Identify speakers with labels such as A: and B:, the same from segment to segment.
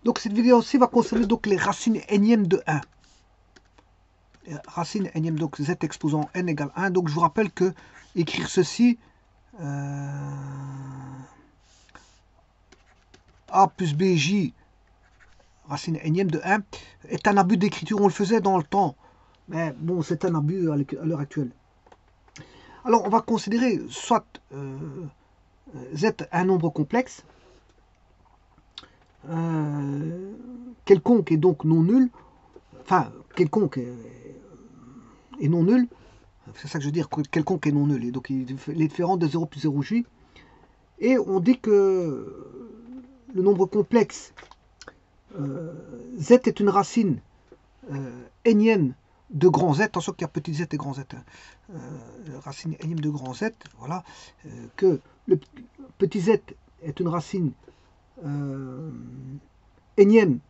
A: Donc cette vidéo-ci va concerner donc les racines énièmes de 1. Racine énième, donc z exposant n égale 1. Donc je vous rappelle que écrire ceci, a plus bj, racine énième de 1, est un abus d'écriture. On le faisait dans le temps, mais bon, c'est un abus à l'heure actuelle. Alors on va considérer soit z un nombre complexe, quelconque et donc non nul, enfin quelconque et non nul, c'est ça que je veux dire, quelconque et non nul, et donc il est différent de 0 plus 0j, et on dit que le nombre complexe z est une racine énième de grand Z, attention qu'il y a petit z et grand Z, racine énième de grand Z, voilà, que le petit z est une racine énième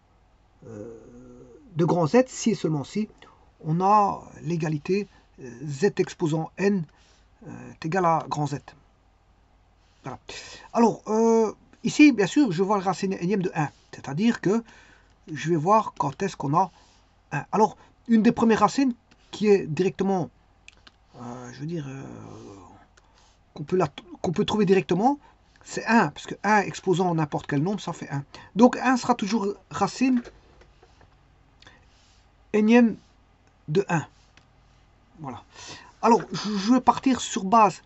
A: de grand Z, si et seulement si on a l'égalité z exposant n est égal à grand Z. Voilà. Alors, ici, bien sûr, je vois la racine énième de 1, c'est-à-dire que je vais voir quand est-ce qu'on a 1. Alors, une des premières racines qui est directement, je veux dire, qu'on peut trouver directement, c'est 1, parce que 1 exposant n'importe quel nombre, ça fait 1. Donc 1 sera toujours racine énième de 1. Voilà. Alors, je vais partir sur base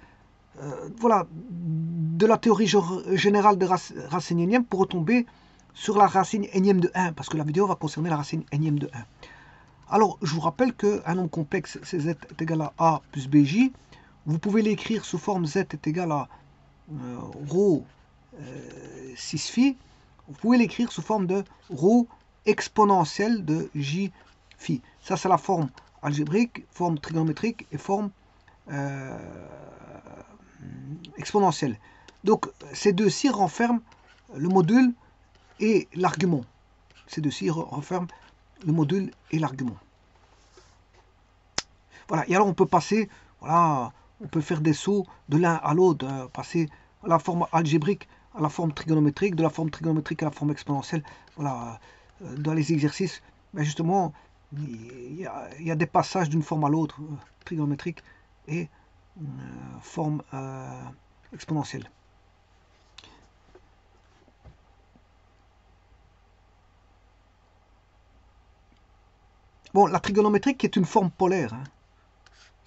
A: voilà, de la théorie générale de racine énième pour retomber sur la racine énième de 1, parce que la vidéo va concerner la racine énième de 1. Alors, je vous rappelle qu'un nombre complexe, c'est z est égal à a plus bj. Vous pouvez l'écrire sous forme z est égal à rho 6 phi. Vous pouvez l'écrire sous forme de rho exponentielle de j phi. Ça, c'est la forme algébrique, forme trigonométrique et forme exponentielle. Donc, ces deux-ci renferment le module et l'argument. Ces deux-ci renferment le module et l'argument. Voilà, et alors on peut passer, voilà, on peut faire des sauts de l'un à l'autre, passer à la forme algébrique à la forme trigonométrique, de la forme trigonométrique à la forme exponentielle. Voilà, dans les exercices, ben justement, il y a des passages d'une forme à l'autre, trigonométrique et forme exponentielle. Bon, la trigonométrique est une forme polaire. Hein.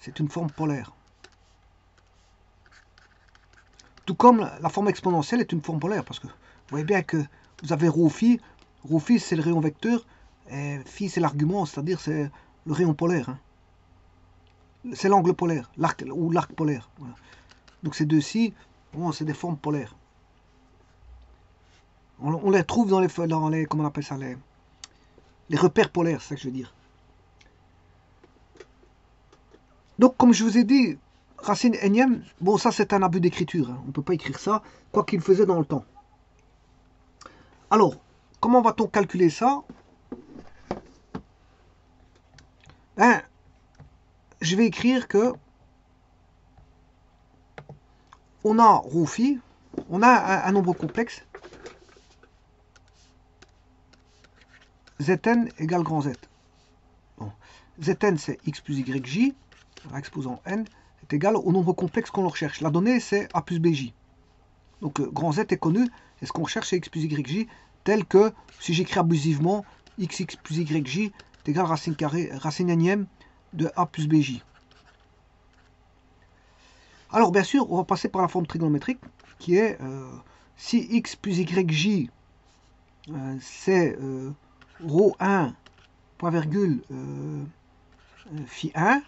A: C'est une forme polaire. Tout comme la forme exponentielle est une forme polaire, parce que vous voyez bien que vous avez ρ phi c'est le rayon vecteur, et phi c'est l'argument, c'est-à-dire c'est le rayon polaire. Hein. C'est l'angle polaire, l'arc ou l'arc polaire. Voilà. Donc ces deux-ci, bon, c'est des formes polaires. On les trouve dans les comment on appelle ça, les repères polaires, c'est ça que je veux dire. Donc comme je vous ai dit, racine énième, bon ça c'est un abus d'écriture, hein. On ne peut pas écrire ça, quoi qu'il faisait dans le temps. Alors, comment va-t-on calculer ça? Ben, je vais écrire que on a ρ phi, on a un nombre complexe, Zn égale grand Z. Bon. Zn c'est x plus yj, exposant n, est égal au nombre complexe qu'on recherche. La donnée c'est a plus bj. Donc grand Z est connu, et ce qu'on recherche c'est x plus yj, tel que, si j'écris abusivement, xx plus yj est égal à racine carrée, racine énième de a plus bj. Alors bien sûr, on va passer par la forme trigonométrique, qui est, si x plus yj, c'est ρ1, point virgule, phi 1,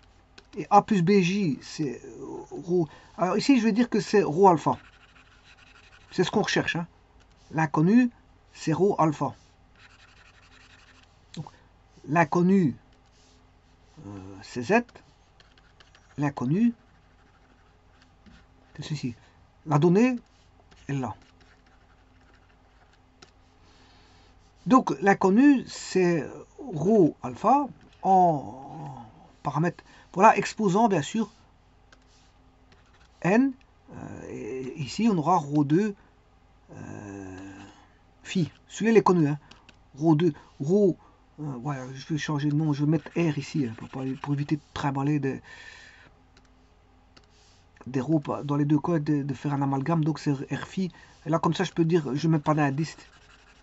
A: et a plus bj, c'est ρ. Alors ici, je vais dire que c'est ρ alpha. C'est ce qu'on recherche. Hein. L'inconnu, c'est ρ alpha. L'inconnu, c'est z. L'inconnu, c'est ceci. La donnée est là. Donc l'inconnu, c'est ρ alpha en paramètre, voilà, exposant bien sûr n. Et ici, on aura ρ2 phi. Celui-là, il est connu. Hein. Rho 2, Rho, voilà, je vais changer de nom, je vais mettre R ici, hein, pour éviter de trimballer des rho dans les deux cas, de faire un amalgame, donc c'est R phi. Et là, comme ça, je peux dire, je ne mets pas d'indice,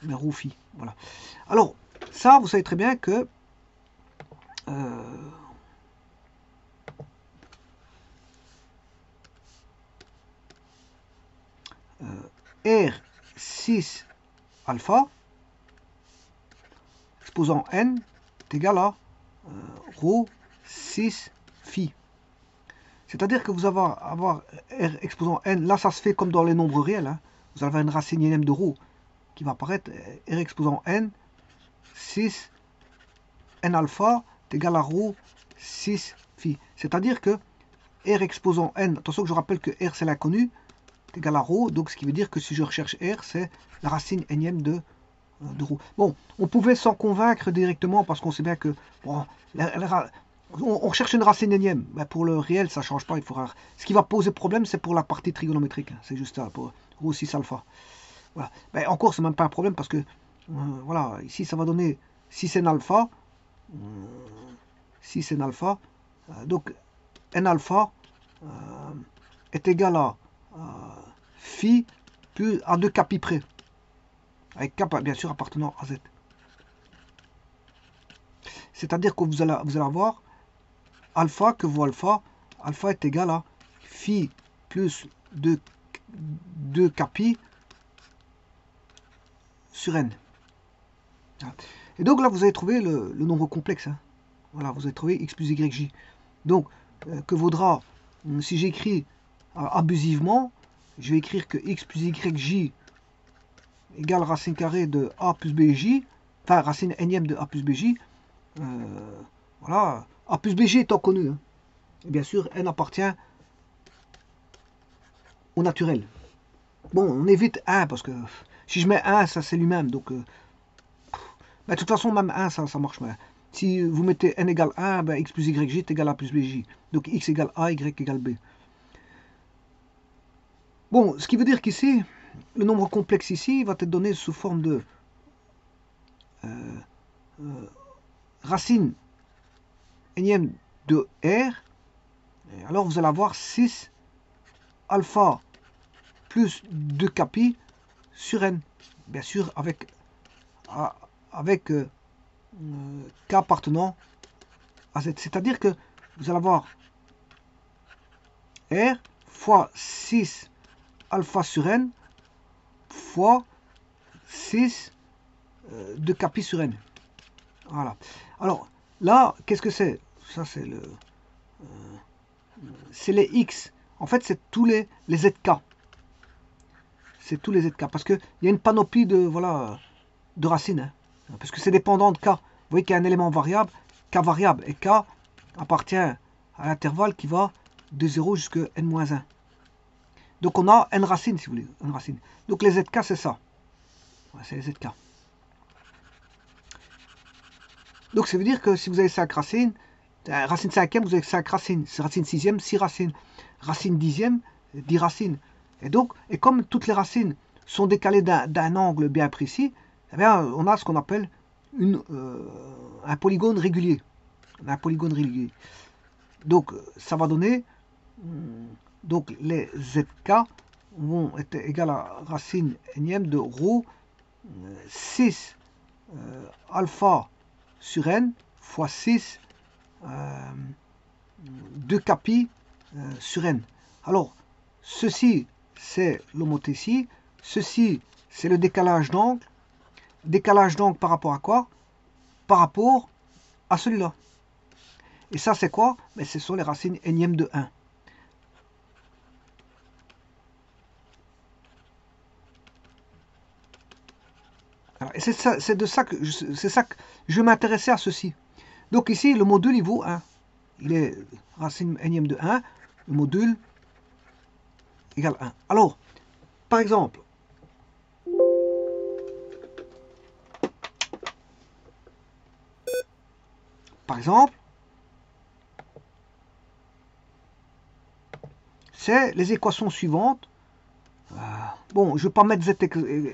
A: mais rho phi. Voilà. Alors, ça, vous savez très bien que R6 alpha, exposant n, est égal à rho 6 phi. C'est-à-dire que vous allez avoir R exposant n, là ça se fait comme dans les nombres réels, hein. Vous allez avoir une racine ième de rho qui va apparaître, R exposant n, 6 n alpha est égal à rho 6 phi. C'est-à-dire que R exposant n, attention que je rappelle que R c'est l'inconnu, est égal à rho, donc ce qui veut dire que si je recherche R, c'est la racine énième de rho. Bon, on pouvait s'en convaincre directement parce qu'on sait bien que bon, on recherche une racine énième. Mais pour le réel, ça ne change pas. Il faudra... Ce qui va poser problème, c'est pour la partie trigonométrique. C'est juste ça, pour rho 6 alpha. Voilà. Ben, encore, c'est même pas un problème parce que voilà, ici, ça va donner 6n alpha. 6n alpha. Donc, n alpha est égal à phi plus à 2 capi près. Avec k, bien sûr, appartenant à z. C'est-à-dire que vous allez avoir alpha, que vaut alpha. Alpha est égal à phi plus 2 capi sur n. Et donc là, vous avez trouvé le nombre complexe. Hein. Voilà, vous avez trouvé x plus yj. Donc, que vaudra, si j'écris abusivement, je vais écrire que x plus yj égale racine carrée de a plus bj, enfin racine énième de a plus bj. Voilà, a plus bj étant connu. Hein. Et bien sûr, n appartient au naturel. Bon, on évite 1 parce que si je mets 1, ça c'est lui-même. Donc, ben, de toute façon, même 1, ça marche pas. Si vous mettez n égale 1, ben, x plus yj est égal à a plus bj. Donc x égale a, y égale b. Bon, ce qui veut dire qu'ici, le nombre complexe ici va être donné sous forme de racine énième de r. Et alors vous allez avoir 6 alpha plus 2 capi sur n. Bien sûr, avec k appartenant à z. C'est-à-dire que vous allez avoir r fois 6 alpha sur n fois 6 de capi sur n. Voilà. Alors, là, qu'est-ce que c'est? Ça, c'est le... c'est les x. En fait, c'est tous les zk. C'est tous les zk. Parce qu'il y a une panoplie de, voilà, de racines. Hein. Parce que c'est dépendant de k. Vous voyez qu'il y a un élément variable, k variable. Et k appartient à l'intervalle qui va de 0 jusqu'à n-1. Donc on a n racines, si vous voulez. N racines. Donc les zk, c'est ça. Ouais, c'est les zk. Donc ça veut dire que si vous avez 5 racines, racine 5e, vous avez 5 racines. Racine 6e, 6 racines. Racine 10e, 10 racines. Et donc, et comme toutes les racines sont décalées d'un angle bien précis, eh bien, on a ce qu'on appelle un polygone régulier. Un polygone régulier. Donc, ça va donner... donc, les zk vont être égales à racine énième de rho 6 alpha sur n fois 6 de capi sur n. Alors, ceci, c'est l'homothétie. Ceci, c'est le décalage d'angle. Décalage d'angle par rapport à quoi? Par rapport à celui-là. Et ça, c'est quoi? Mais ce sont les racines énièmes de 1. Alors, et c'est de ça que je m'intéressais à ceci. Donc ici, le module, il vaut 1. Il est racine énième de 1. Le module égale 1. Alors, par exemple, c'est les équations suivantes. Bon, je ne vais pas mettre z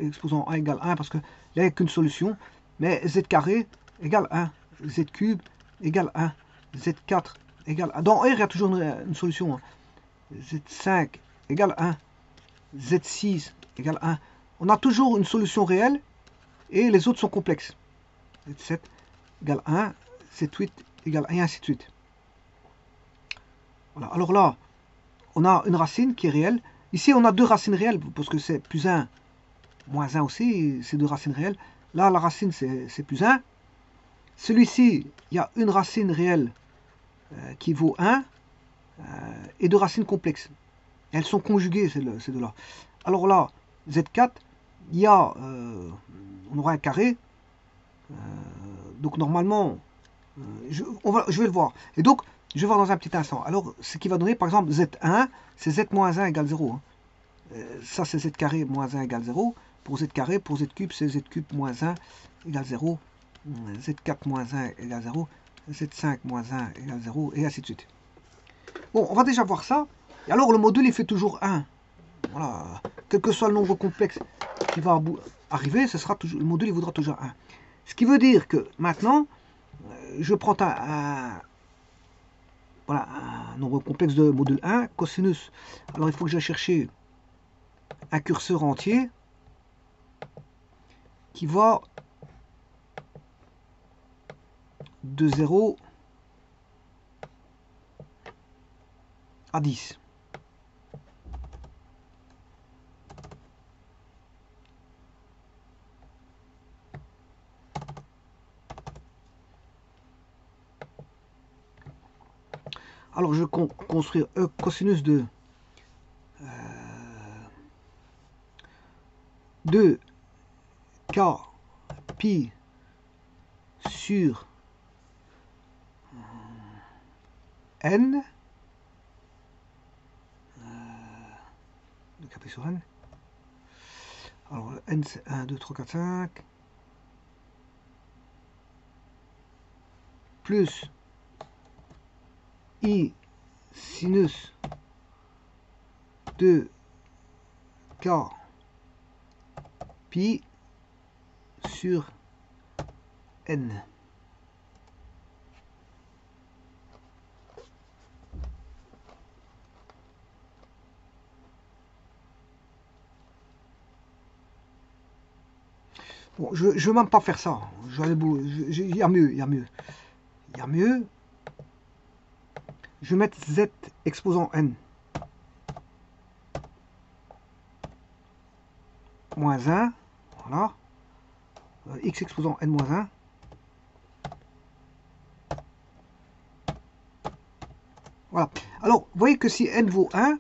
A: exposant a égale 1 parce qu'il n'y a qu'une solution. Mais z carré égale 1, z cube égale 1, z4 égale 1. Dans R, il y a toujours une solution. Hein. Z5 égale 1, Z6 égale 1. On a toujours une solution réelle et les autres sont complexes. Z7 égale 1, Z8 égale 1 et ainsi de suite. Voilà. Alors là, on a une racine qui est réelle. Ici, on a deux racines réelles parce que c'est plus 1, moins 1 aussi, c'est deux racines réelles. Là, la racine, c'est plus 1. Celui-ci, il y a une racine réelle qui vaut 1 et deux racines complexes. Elles sont conjuguées, ces deux-là. Alors là, Z4, il y a, on aura un carré. Donc normalement, je vais le voir. Et donc, je vais voir dans un petit instant. Alors, ce qui va donner, par exemple, Z1, c'est Z moins 1 égale 0. Hein. Ça, c'est Z carré moins 1 égale 0. Pour Z carré, pour Z cube, c'est Z cube moins 1 égale 0. Z4 moins 1 égale 0. Z5 moins 1 égale 0. Et ainsi de suite. Bon, on va déjà voir ça. Et alors, le module, il fait toujours 1. Voilà. Quel que soit le nombre complexe qui va arriver, ce sera toujours, le module, il vaudra toujours 1. Ce qui veut dire que maintenant, je prends voilà, un nombre complexe de module 1, cosinus. Alors, il faut que j'aille chercher un curseur entier qui va de 0 à 10. Alors, je vais construire cosinus de 2k pi sur n, 2k pi sur n. Alors, n c'est 1, 2, 3, 4, 5. Plus I sinus de K pi sur N. Bon, je ne vais même pas faire ça. Il y a mieux, il y a mieux. Il y a mieux. Je vais mettre Z exposant N. Moins 1. Voilà. X exposant N moins 1. Voilà. Alors, vous voyez que si N vaut 1,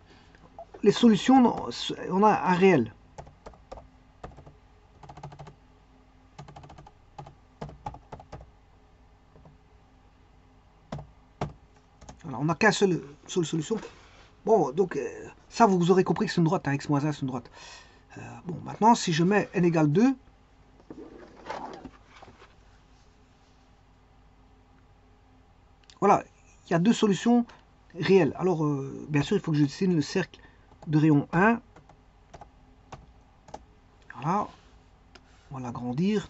A: les solutions, on a un réel. Voilà, on n'a qu'une seule solution. Bon, donc, ça, vous aurez compris que c'est une droite. Hein, X moins 1, c'est une droite. Bon, maintenant, si je mets N égale 2, voilà, il y a deux solutions réelles. Alors, bien sûr, il faut que je dessine le cercle de rayon 1. Voilà, on va l'agrandir.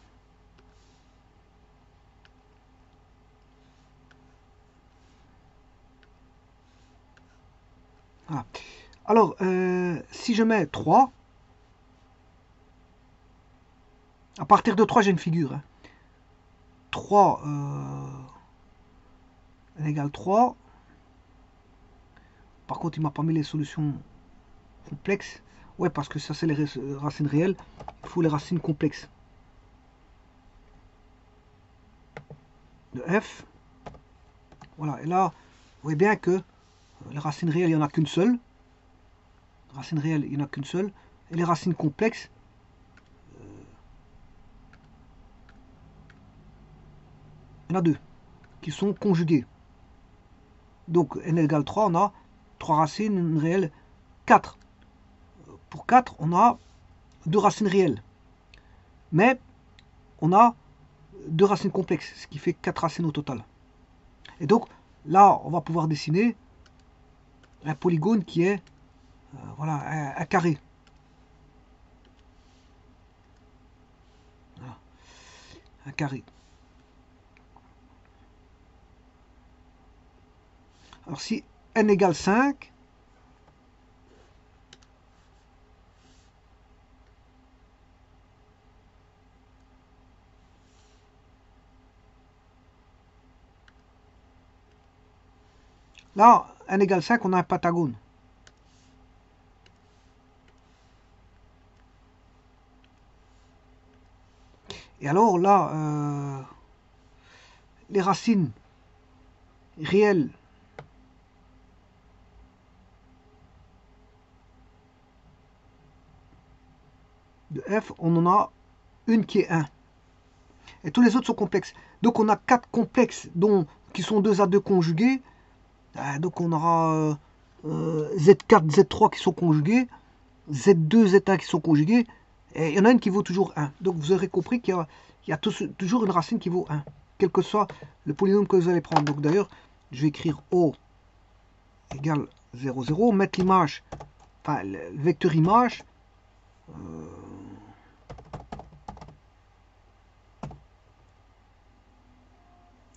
A: Voilà. Alors, si je mets 3, à partir de 3, j'ai une figure. Hein. 3 égale 3. Par contre, il m'a pas mis les solutions complexes. Ouais, parce que ça, c'est les racines réelles. Il faut les racines complexes. De f. Voilà, et là, vous voyez bien que les racines réelles, il n'y en a qu'une seule. Les racines réelles, il n'y en a qu'une seule. Et les racines complexes, il y en a deux, qui sont conjuguées. Donc, n égale 3, on a 3 racines, une réelle, 4. Pour 4, on a 2 racines réelles. Mais, on a 2 racines complexes, ce qui fait 4 racines au total. Et donc, là, on va pouvoir dessiner un polygone qui est voilà, un carré. Voilà. un carré. Alors si n égale 5, là, n égale 5, on a un pentagone. Et alors là, les racines réelles de f, on en a une qui est 1. Et tous les autres sont complexes. Donc on a 4 complexes qui sont 2 à 2 conjugués. Donc on aura Z4, Z3 qui sont conjugués, Z2, Z1 qui sont conjugués, et il y en a une qui vaut toujours 1. Donc vous aurez compris qu'il y a toujours une racine qui vaut 1, quel que soit le polynôme que vous allez prendre. Donc d'ailleurs, je vais écrire O égale 0, 0, mettre l'image, enfin le vecteur image,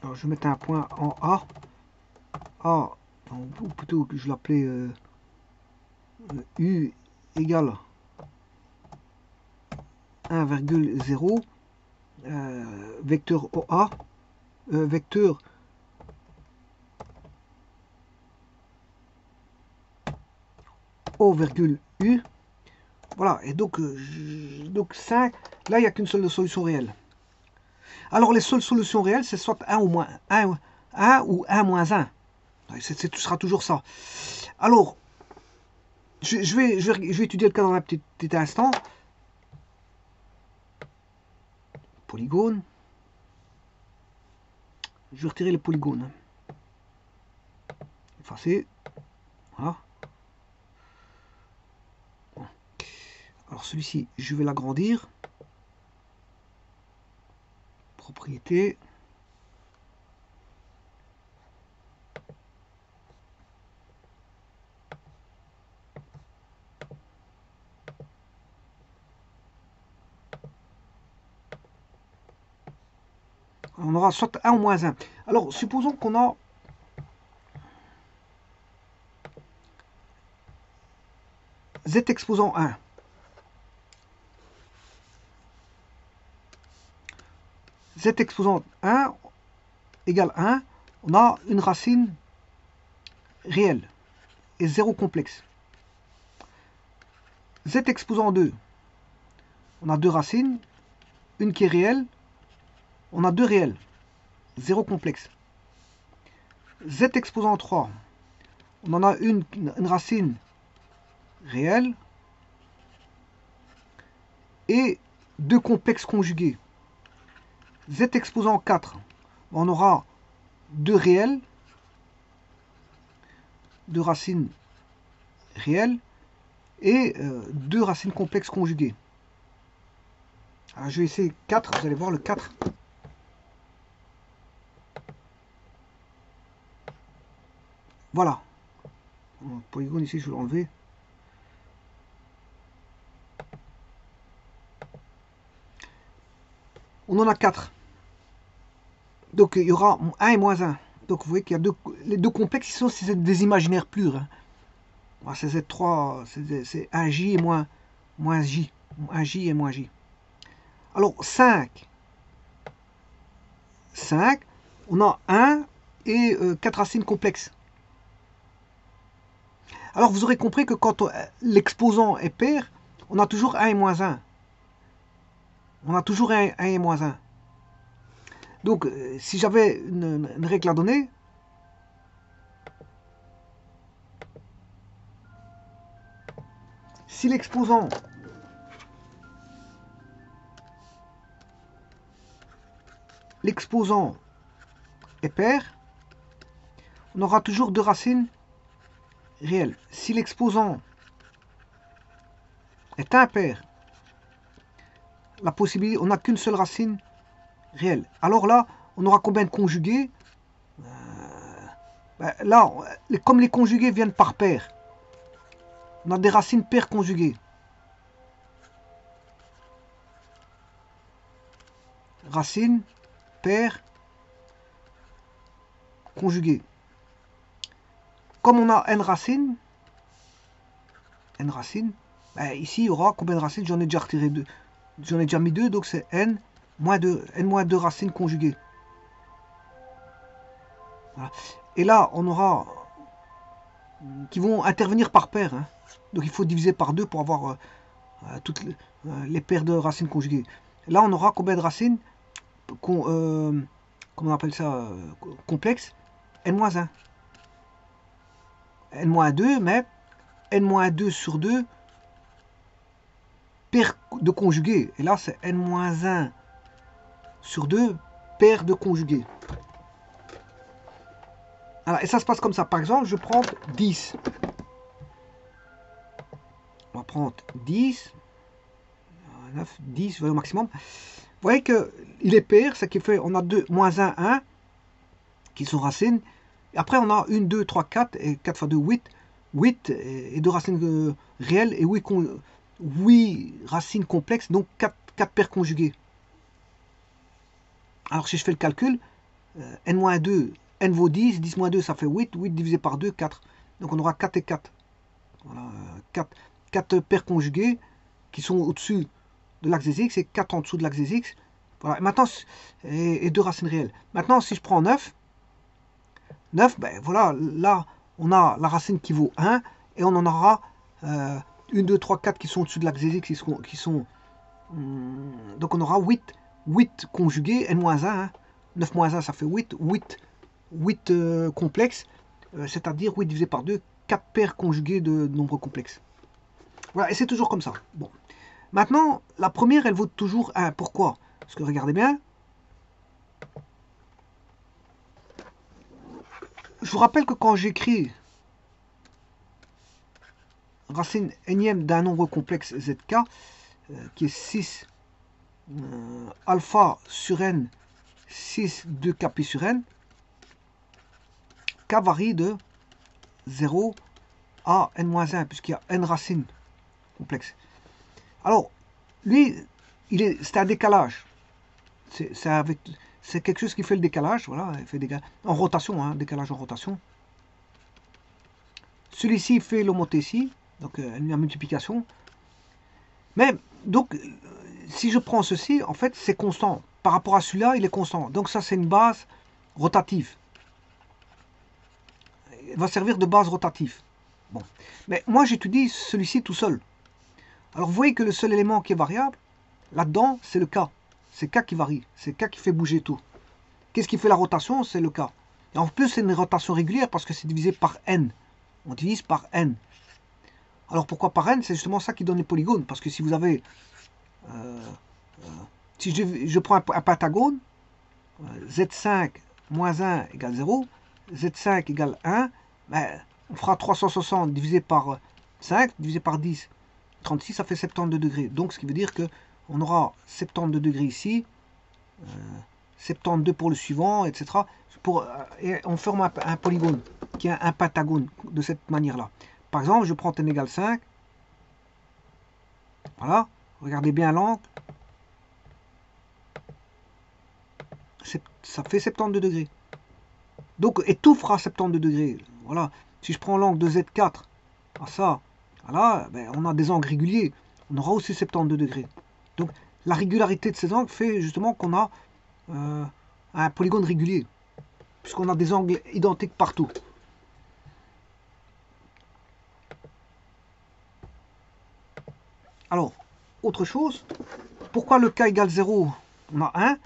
A: alors je vais mettre un point en A, ou plutôt que je l'appelais U égale 1,0, vecteur OA, vecteur O,U. Voilà, et donc 5, là il n'y a qu'une seule solution réelle. Alors les seules solutions réelles, c'est soit 1 ou moins 1 ou 1 moins 1. Ce sera toujours ça. Alors, je vais étudier le cas dans un petit instant. Polygone. Je vais retirer les polygones. Effacer. Voilà. Bon. Alors celui-ci, je vais l'agrandir. Propriété. On aura soit 1 ou moins 1. Alors, supposons qu'on a z exposant 1. Z exposant 1 égale 1. On a une racine réelle et 0 complexe. Z exposant 2. On a deux racines. Une qui est réelle. On a deux réels. 0 complexe. Z exposant 3. On en a une racine réelle et deux complexes conjugués. Z exposant 4. On aura deux réels, deux racines réelles et deux racines complexes conjuguées. Alors, je vais essayer 4, vous allez voir le 4. Voilà. Le polygone ici, je vais l'enlever. On en a 4. Donc il y aura 1 et moins 1. Donc vous voyez qu'il y a les deux complexes, c'est des imaginaires purs. Hein. C'est Z3, c'est 1J et moins J. 1J et moins J. Alors 5. 5, on a 1 et 4 racines complexes. Alors vous aurez compris que quand l'exposant est pair, on a toujours 1 et moins 1. On a toujours 1 et moins 1. Donc si j'avais une règle à donner, si l'exposant est pair, on aura toujours deux racines réelles. Si l'exposant est impair, la possibilité, on n'a qu'une seule racine réelle. Alors là, on aura combien de conjugués? Là, comme les conjugués viennent par paire, on a des racines paires conjuguées. racine, paire, conjuguée. Comme on a n racines, ben ici il y aura combien de racines? J'en ai déjà retiré 2. J'en ai déjà mis 2, donc c'est n moins 2, n-2 racines conjuguées. Voilà. Et là, on aura qui vont intervenir par paire. Hein. Donc il faut diviser par 2 pour avoir toutes les paires de racines conjuguées. Là, on aura combien de racines comment on appelle ça complexe? n-1. n-2, mais n-2 sur 2 paire de conjugués. Et là, c'est n-1 sur 2 paire de conjugués. Alors, et ça se passe comme ça. Par exemple, je prends 10. On va prendre 10. 9, 10, au maximum. Vous voyez qu'il est pair, ce qui fait on a 2, moins 1, 1, qui sont racines. Et après, on a 1, 2, 3, 4, et 4 fois 2, 8. 8 et 2 racines réelles, et 8 racines complexes, donc 4 paires conjuguées. Alors, si je fais le calcul, n-2, n vaut 10, 10 moins 2, ça fait 8. 8 divisé par 2, 4. Donc, on aura 4 et 4. Voilà, 4 paires conjuguées qui sont au-dessus de l'axe des x et 4 en dessous de l'axe des x. Voilà. Maintenant, et 2 racines réelles. Maintenant, si je prends 9, ben voilà, là, on a la racine qui vaut 1 et on en aura 1, 2, 3, 4 qui sont au-dessus de l'axe des x qui sont donc on aura 8 conjugués, n-1, hein. 9 moins 1, ça fait 8 complexes, c'est-à-dire 8 divisé par 2, 4 paires conjuguées de nombres complexes. Voilà, et c'est toujours comme ça. Bon. Maintenant, la première, elle vaut toujours 1. Pourquoi? Parce que regardez bien. Je vous rappelle que quand j'écris racine énième d'un nombre complexe zk, qui est 6 alpha sur n, 6 2kp sur n, k varie de 0 à n-1, puisqu'il y a n racines complexes. Alors, lui, c'est un décalage. C'est quelque chose qui fait le décalage. Voilà, il fait en rotation, hein, décalage en rotation. Celui-ci fait l'homothétie, donc la multiplication. Mais, donc, si je prends ceci, en fait, c'est constant. Par rapport à celui-là, il est constant. Donc ça, c'est une base rotative. Il va servir de base rotative. Bon. Mais moi, j'étudie celui-ci tout seul. Alors, vous voyez que le seul élément qui est variable, là-dedans, c'est le K. C'est K qui varie. C'est K qui fait bouger tout. Qu'est-ce qui fait la rotation? C'est le K. Et en plus, c'est une rotation régulière parce que c'est divisé par N. On divise par N. Alors, pourquoi par N? C'est justement ça qui donne les polygones. Parce que si vous avez... si je prends un pentagone, Z5 moins 1 égale 0, Z5 égale 1, ben, on fera 360 divisé par 5, divisé par 10. 36, ça fait 72 degrés. Donc, ce qui veut dire que on aura 72 degrés ici, 72 pour le suivant, etc. Et on forme un polygone, qui est un pentagone, de cette manière-là. Par exemple, je prends n égale 5. Voilà, regardez bien l'angle. Ça fait 72 degrés. Donc, et tout fera 72 degrés. Voilà, si je prends l'angle de Z4 à ça, voilà, ben, on a des angles réguliers. On aura aussi 72 degrés. Donc, la régularité de ces angles fait justement qu'on a un polygone régulier, puisqu'on a des angles identiques partout. Alors, autre chose, pourquoi le k égale 0, on a 1?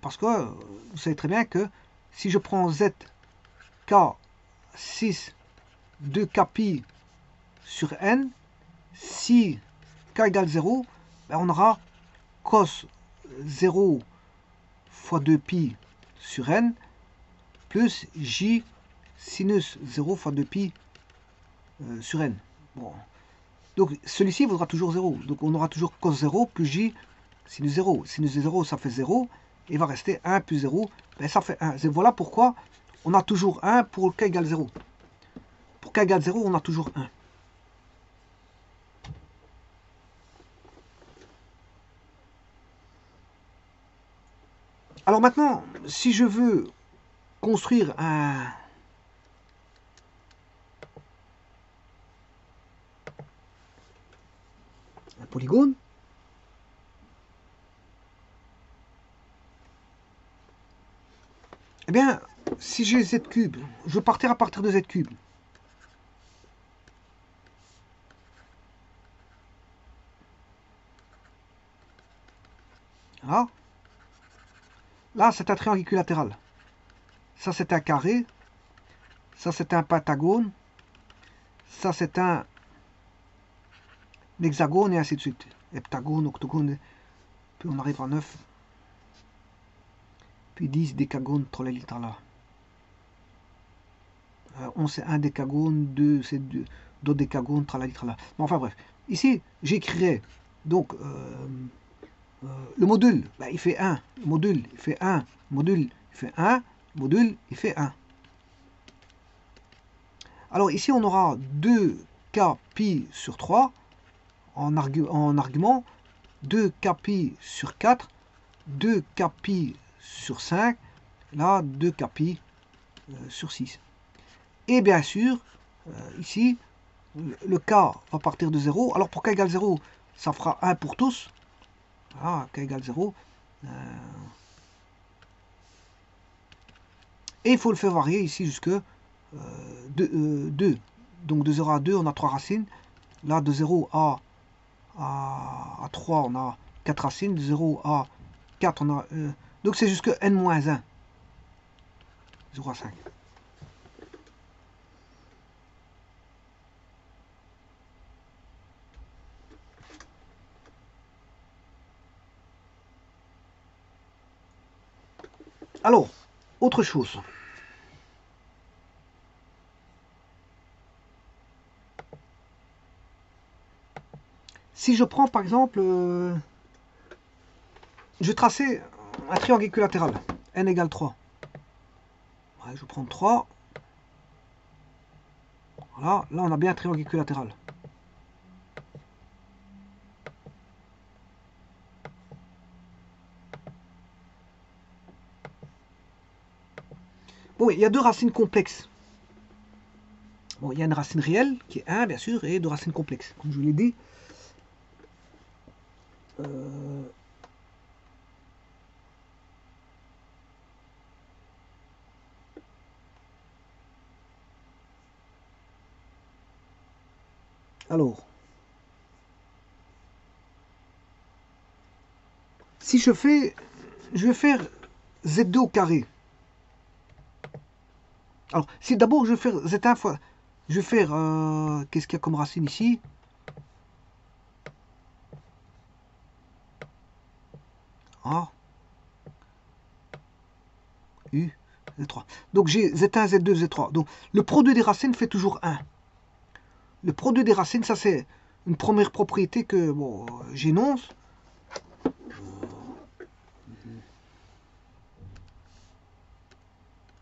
A: Parce que vous savez très bien que si je prends z k 6 2kπ sur n, si k égale 0, ben on aura cos 0 fois 2π sur n plus j sinus 0 fois 2π sur n. Bon. Donc celui-ci vaudra toujours 0. Donc on aura toujours cos 0 plus j sinus 0. Sinus 0, ça fait 0. Et il va rester 1 plus 0. Ben, ça fait 1. Voilà pourquoi on a toujours 1 pour k égale 0. Pour k égale 0, on a toujours 1. Alors maintenant, si je veux construire un polygone, eh bien, si j'ai z cube, je veux partir à partir de z cube. Voilà. Là, c'est un triangle équilatéral. Ça, c'est un carré. Ça, c'est un pentagone. Ça, c'est un hexagone et ainsi de suite. Heptagone, octogone. Puis on arrive à 9. Puis 10 décagone, là. 11 c'est un décagone, 2 c'est d'autres décagones, tralala. Bon, enfin bref. Ici, j'écrirai donc le module, ben, il fait 1. Le module, il fait 1. Le module, il fait 1. Le module, il fait 1. Alors ici, on aura 2k pi sur 3 en argument, 2k pi sur 4, 2k pi sur 5, là 2k pi sur 6. Et bien sûr, ici, le k va partir de 0. Alors pour k égale 0, ça fera 1 pour tous. Voilà, k égale 0. Et il faut le faire varier ici jusque 2. Donc de 0 à 2, on a 3 racines. Là, de 0 à 3, on a 4 racines. De 0 à 4, on a... donc c'est jusque n-1. 0 à 5. Alors, autre chose. Si je prends par exemple, je vais tracer un triangle équilatéral, n égale 3. Ouais, je vais prendre 3. Voilà, là on a bien un triangle équilatéral. Bon, il y a deux racines complexes. Bon, il y a une racine réelle, qui est 1, bien sûr, et deux racines complexes, comme je vous l'ai dit. Alors, si je fais, je vais faire Z2 au carré. Alors, si d'abord je vais faire Z1 fois, je vais faire, qu'est-ce qu'il y a comme racine ici? A, U, Z3. Donc j'ai Z1, Z2, Z3. Donc le produit des racines fait toujours 1. Le produit des racines, ça c'est une première propriété que bon, j'énonce.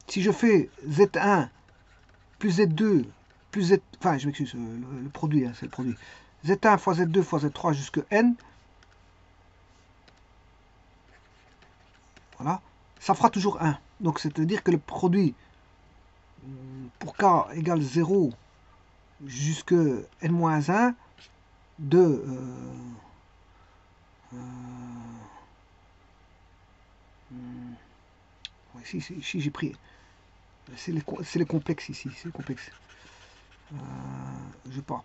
A: Si je fais Z1 plus Z2 plus Z... Enfin, je m'excuse, le produit, hein, c'est le produit. Z1 fois Z2 fois Z3 jusque N. Voilà. Ça fera toujours 1. Donc, c'est-à-dire que le produit pour K égale 0 jusque N-1 de... ici j'ai pris... C'est les complexes ici, c'est les complexes. Je vais pas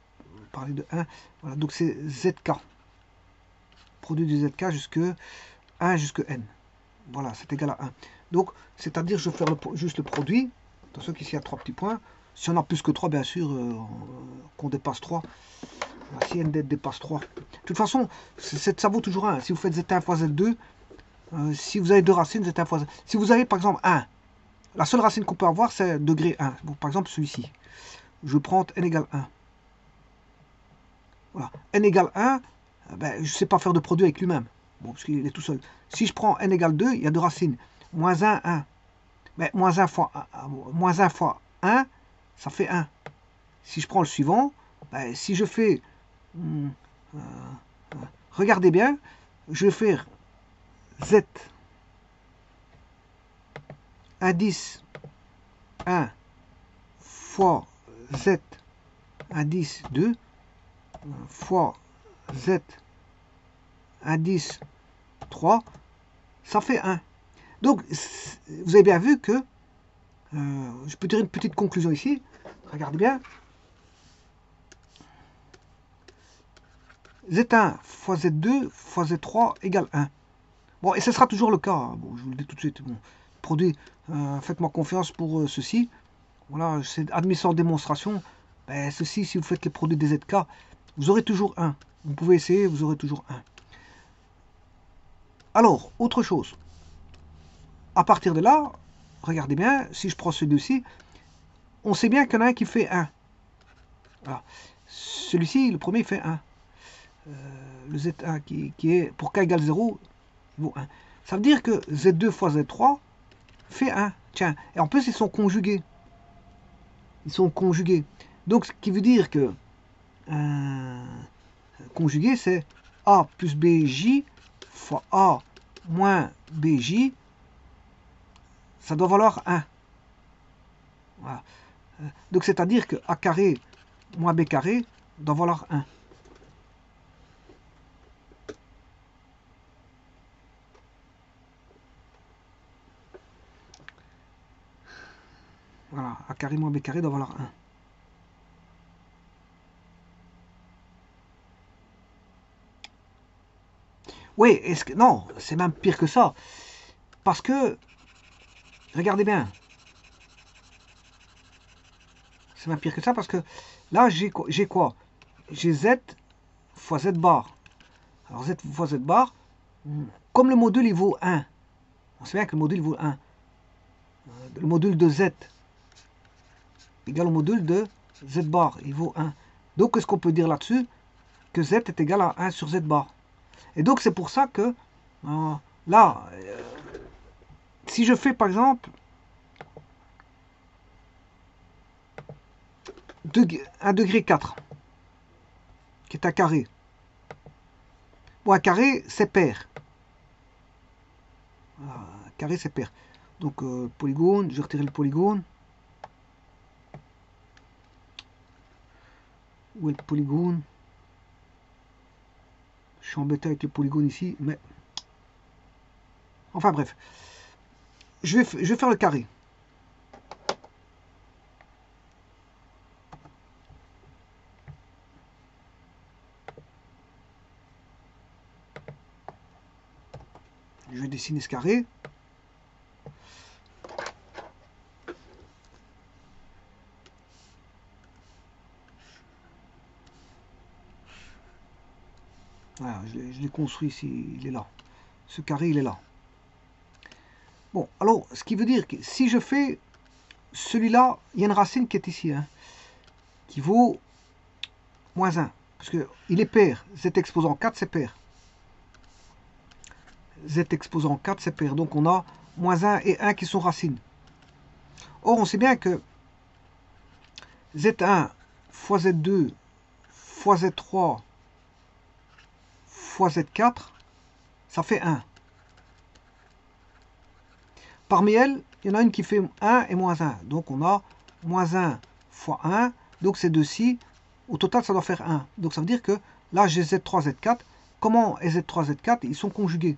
A: parler de 1. Voilà, donc c'est ZK. Produit de ZK jusque 1 jusque N. Voilà, c'est égal à 1. Donc, c'est-à-dire, je vais faire juste le produit. Attention qu'ici, il y a 3 petits points. Si on a plus que 3, bien sûr, qu'on dépasse 3. Si n dépasse 3. De toute façon, ça vaut toujours 1. Si vous faites Z1 fois Z2, si vous avez deux racines, Z1 fois Z2. Si vous avez, par exemple, 1, la seule racine qu'on peut avoir, c'est degré 1. Bon, par exemple, celui-ci. Je prends n égale 1. Voilà. N égale 1, ben, je ne sais pas faire de produit avec lui-même. Bon, parce qu'il est tout seul. Si je prends n égale 2, il y a deux racines. Moins 1, 1. Mais moins 1 fois 1, ça fait 1. Si je prends le suivant, ben, si je fais... regardez bien, je vais faire Z indice 1 fois z indice 2 fois z indice 3, ça fait 1. Donc, vous avez bien vu que, je peux dire une petite conclusion ici, regardez bien, Z1 fois Z2 fois Z3 égale 1. Bon, et ce sera toujours le cas, hein. Bon, je vous le dis tout de suite, bon, produit, faites-moi confiance pour ceci, voilà, c'est admis sans démonstration, ben, ceci, si vous faites les produits des ZK, vous aurez toujours 1. Vous pouvez essayer, vous aurez toujours 1. Alors, autre chose, à partir de là, regardez bien, si je prends celui-ci, on sait bien qu'il y en a un qui fait 1. Voilà. Celui-ci, le premier, il fait 1. Le Z1 qui est pour k égale 0, il vaut 1. Ça veut dire que Z2 fois Z3 fait 1. Tiens, et en plus, ils sont conjugués. Ils sont conjugués. Donc, ce qui veut dire que conjugué, c'est A plus BJ fois A moins BJ. Ça doit valoir 1. Voilà. Donc, c'est-à-dire que A carré moins B carré doit valoir 1. Voilà, A carré moins B carré doit valoir 1. Oui, est-ce que non, c'est même pire que ça. Parce que, regardez bien, c'est même pire que ça parce que là, j'ai quoi? J'ai Z fois Z bar. Alors Z fois Z bar, comme le module il vaut 1, on sait bien que le module vaut 1. Le module de Z égale au module de Z bar, il vaut 1. Donc, qu'est-ce qu'on peut dire là-dessus? Que Z est égal à 1 sur Z bar. Et donc, c'est pour ça que, là, si je fais par exemple un degré 4, qui est un carré. Bon, un carré, c'est pair. Voilà, un carré, c'est pair. Donc, polygone, je vais retirer le polygone. Où est le polygone? Je suis embêté avec le polygone ici, mais... Enfin bref. Je vais faire le carré. Je vais dessiner ce carré. Voilà, je l'ai construit ici, il est là. Ce carré, il est là. Bon, alors, ce qui veut dire que si je fais celui-là, il y a une racine qui est ici, hein, qui vaut moins 1. Parce qu'il est pair. Z exposant 4, c'est pair. Z exposant 4, c'est pair. Donc, on a moins 1 et 1 qui sont racines. Or, on sait bien que Z1 fois Z2 fois Z3 fois Z4, ça fait 1. Parmi elles, il y en a une qui fait 1 et moins 1. Donc on a moins 1 fois 1. Donc ces deux-ci, au total, ça doit faire 1. Donc ça veut dire que là, j'ai Z3, Z4. Comment est Z3, Z4? Ils sont conjugués.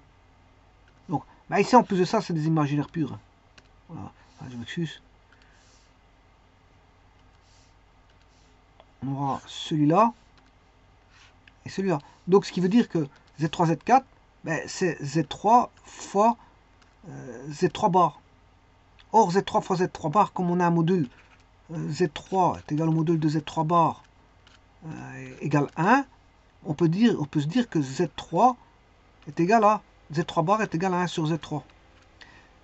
A: Donc bah ici, en plus de ça, c'est des imaginaires purs. Voilà, je m'excuse. On aura celui-là et celui-là. Donc ce qui veut dire que Z3, Z4, ben, c'est Z3 fois Z3 bar. Or, Z3 fois Z3 bar, comme on a un module Z3 est égal au module de Z3 bar égale 1, on peut se dire que Z3 est égal à Z3 bar est égal à 1 sur Z3.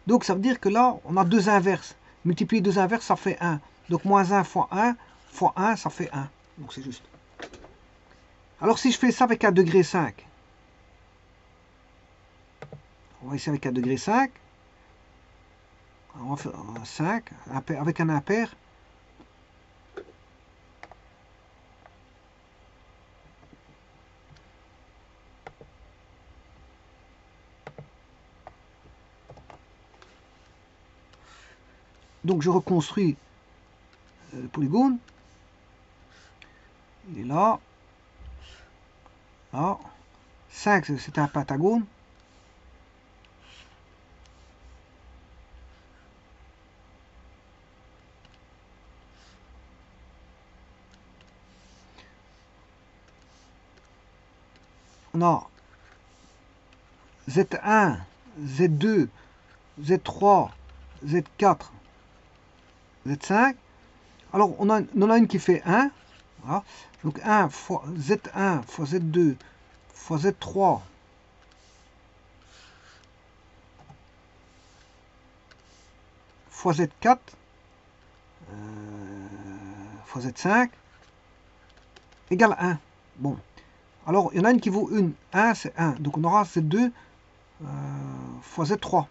A: Donc ça veut dire que là, on a deux inverses. Multiplier deux inverses, ça fait 1. Donc moins 1 fois 1, ça fait 1. Donc c'est juste. Alors si je fais ça avec un degré 5, on va essayer avec un degré 5. On va faire 5 avec un impair. Donc je reconstruis le polygone. Il est là. Là. 5, c'est un pentagone. On a Z1, Z2, Z3, Z4, Z5. Alors, on en a une qui fait 1. Voilà. Donc, 1 fois Z1 fois Z2 fois Z3 fois Z4 fois Z5 égale 1. Bon. Alors, il y en a une qui vaut 1, c'est 1. Donc, on aura Z2 fois Z3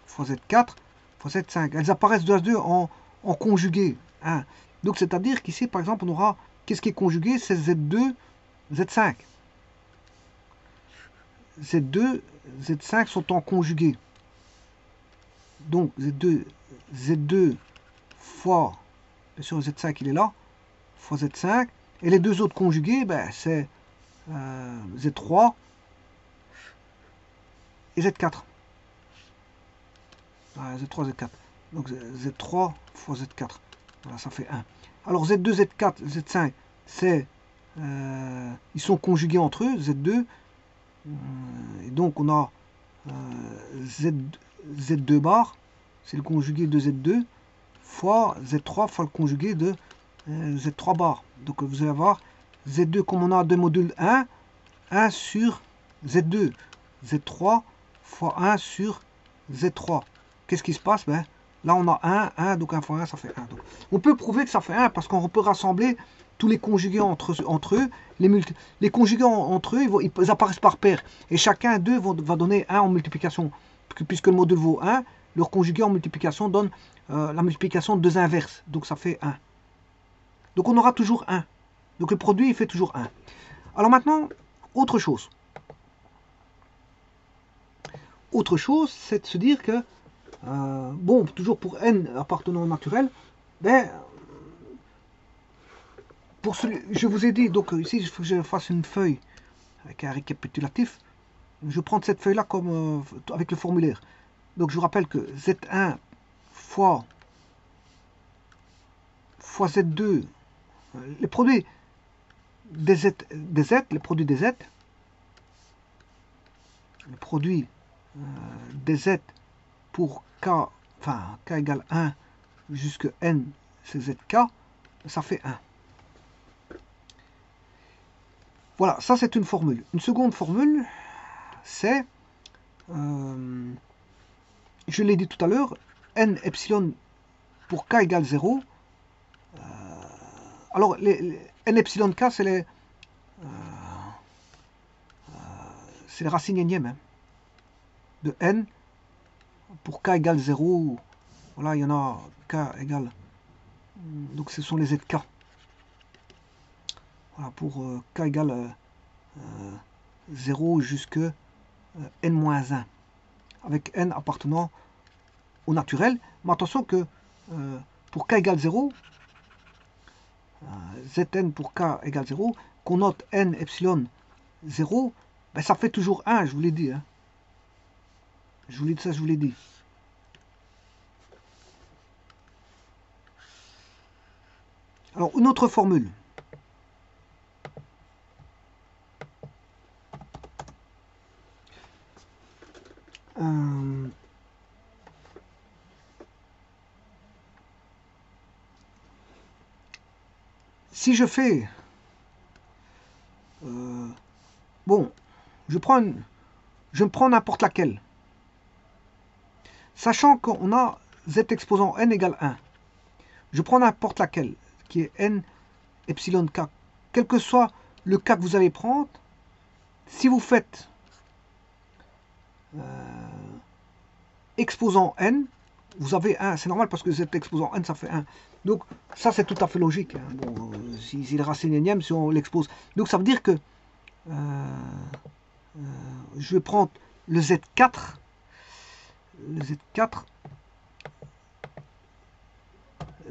A: fois Z4 fois Z5. Elles apparaissent deux à deux en conjugué. 1. Donc, c'est-à-dire qu'ici, par exemple, on aura, qu'est-ce qui est conjugué? C'est Z2, Z5. Z2, Z5 sont en conjugué. Donc, Z2 fois, bien sûr, Z5, il est là, fois Z5. Et les deux autres conjugués, ben, c'est Z3 et Z4. Z3, Z4. Donc Z3 fois Z4. Voilà, ça fait 1. Alors Z2, Z4, Z5, c'est ils sont conjugués entre eux, Z2. Et donc on a Z2 bar, c'est le conjugué de Z2, fois Z3 fois le conjugué de Z3 bar. Donc vous allez avoir Z2 comme on a deux modules 1 sur Z2. Z3 fois 1 sur Z3. Qu'est-ce qui se passe? Ben, là, on a 1, donc 1 fois 1, ça fait 1. Donc, on peut prouver que ça fait 1 parce qu'on peut rassembler tous les conjugués entre eux. Les conjugués entre eux, ils apparaissent par paire. Et chacun d'eux va donner 1 en multiplication. Puisque le module vaut 1, leur conjugué en multiplication donne la multiplication de deux inverses. Donc, ça fait 1. Donc, on aura toujours 1. Donc, le produit, il fait toujours 1. Alors maintenant, autre chose. Autre chose, c'est de se dire que bon, toujours pour n appartenant au naturel, ben, je vous ai dit, donc ici, il faut que je fasse une feuille avec un récapitulatif. Je prends cette feuille-là comme avec le formulaire. Donc, je vous rappelle que Z1 fois Z2, les produits des Z, les produits des Z, le produit des Z pour K, enfin K égale 1 jusqu'à N, c'est ZK, ça fait 1. Voilà, ça c'est une formule. Une seconde formule, c'est, je l'ai dit tout à l'heure, N epsilon pour K égale 0. Alors, N epsilon K, c'est les racines énièmes hein, de N pour K égale 0. Voilà, il y en a K égale. Donc, ce sont les ZK. Voilà, pour K égale 0 jusque N-1. Avec N appartenant au naturel. Mais attention que pour K égale 0, Zn pour K égale 0, qu'on note N epsilon 0, ben ça fait toujours 1, je vous l'ai dit. Hein. Je vous l'ai dit ça, je vous l'ai dit. Alors, une autre formule. Si je fais... bon, je prends n'importe laquelle. Sachant qu'on a z exposant n égale 1. Je prends n'importe laquelle, qui est n epsilon k. Quel que soit le k que vous allez prendre, si vous faites exposant n, vous avez 1. C'est normal parce que z exposant n, ça fait 1. Donc, ça, c'est tout à fait logique. Hein. Bon, si le racine énième, si on l'expose. Donc, ça veut dire que je vais prendre le Z4. Le Z4.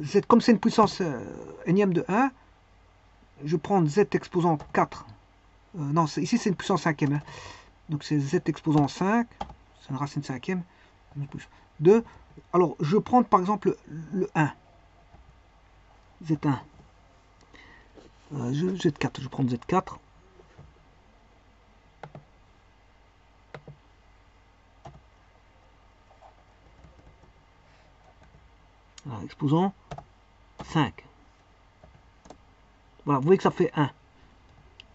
A: z, comme c'est une puissance énième de 1, je prends z exposant 4. Non, ici c'est une puissance cinquième. Hein. Donc c'est z exposant 5, c'est une racine cinquième. 2. Alors, je prends par exemple le 1. Z1. Z4, je prends Z4. Voilà, exposant 5. Voilà, vous voyez que ça fait 1.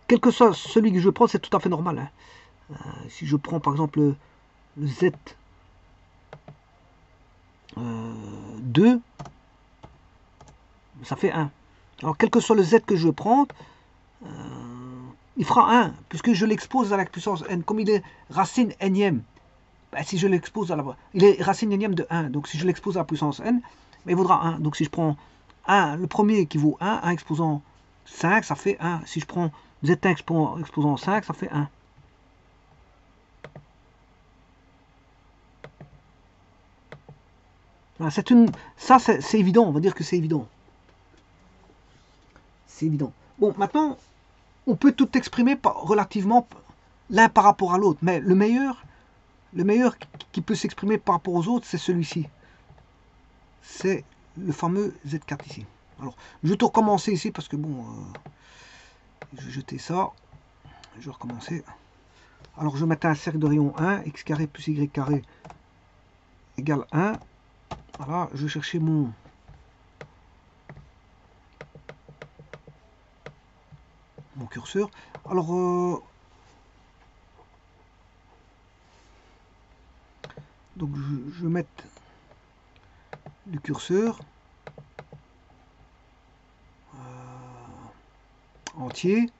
A: Quel que soit celui que je prends, c'est tout à fait normal. Hein. Si je prends par exemple le Z 2, ça fait 1. Alors, quel que soit le Z que je prends, il fera 1, puisque je l'expose à la puissance n. Comme il est racine énième, ben, si je l'expose à la... Il est racine énième de 1, donc si je l'expose à la puissance n, ben, il vaudra 1. Donc si je prends 1, le premier qui vaut 1 exposant 5, ça fait 1. Si je prends Z1 exposant 5, ça fait 1. Voilà, ça, c'est évident, on va dire que c'est évident. C'est évident. Bon, maintenant, on peut tout exprimer relativement l'un par rapport à l'autre, mais le meilleur qui peut s'exprimer par rapport aux autres, c'est celui-ci. C'est le fameux Z4 ici. Alors, je vais tout recommencer ici parce que bon, je vais jeter ça. Je vais recommencer. Alors, je vais mettre un cercle de rayon 1, x carré plus y carré égale 1. Voilà, je vais chercher mon curseur. Alors, donc je vais mettre le curseur entier.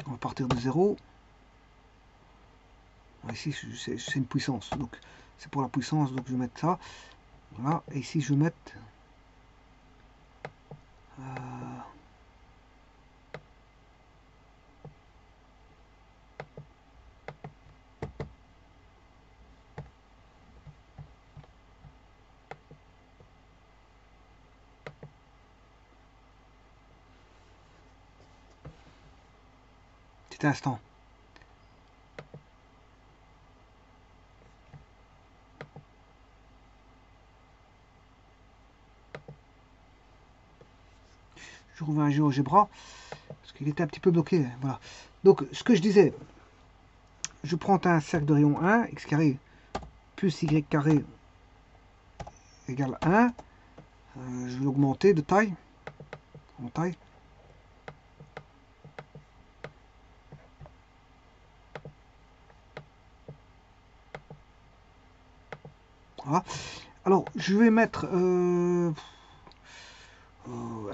A: On va partir de 0. Ici, c'est une puissance. Donc, c'est pour la puissance. Donc, je vais mettre ça. Voilà. Et ici, je vais mettre... petit instant. Je reviens à GeoGebra parce qu'il était un petit peu bloqué. Voilà. Donc, ce que je disais, je prends un cercle de rayon 1, x carré plus y carré égale 1. Je vais l'augmenter de taille. En taille. Voilà. Alors, je vais mettre un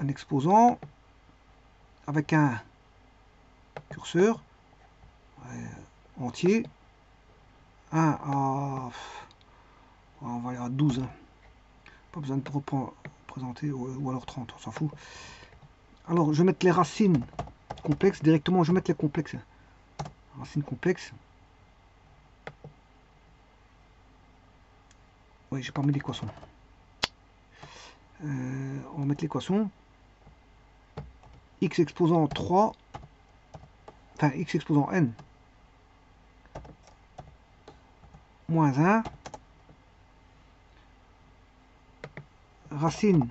A: exposant avec un curseur entier. 1 à... On va aller à 12. Hein. Pas besoin de représenter, ou alors 30, on s'en fout. Alors, je vais mettre les racines complexes directement. Je vais mettre les complexes. Racines complexes. Oui, j'ai pas mis l'équation. On va mettre l'équation. X exposant 3. Enfin, x exposant n. Moins 1. Racine.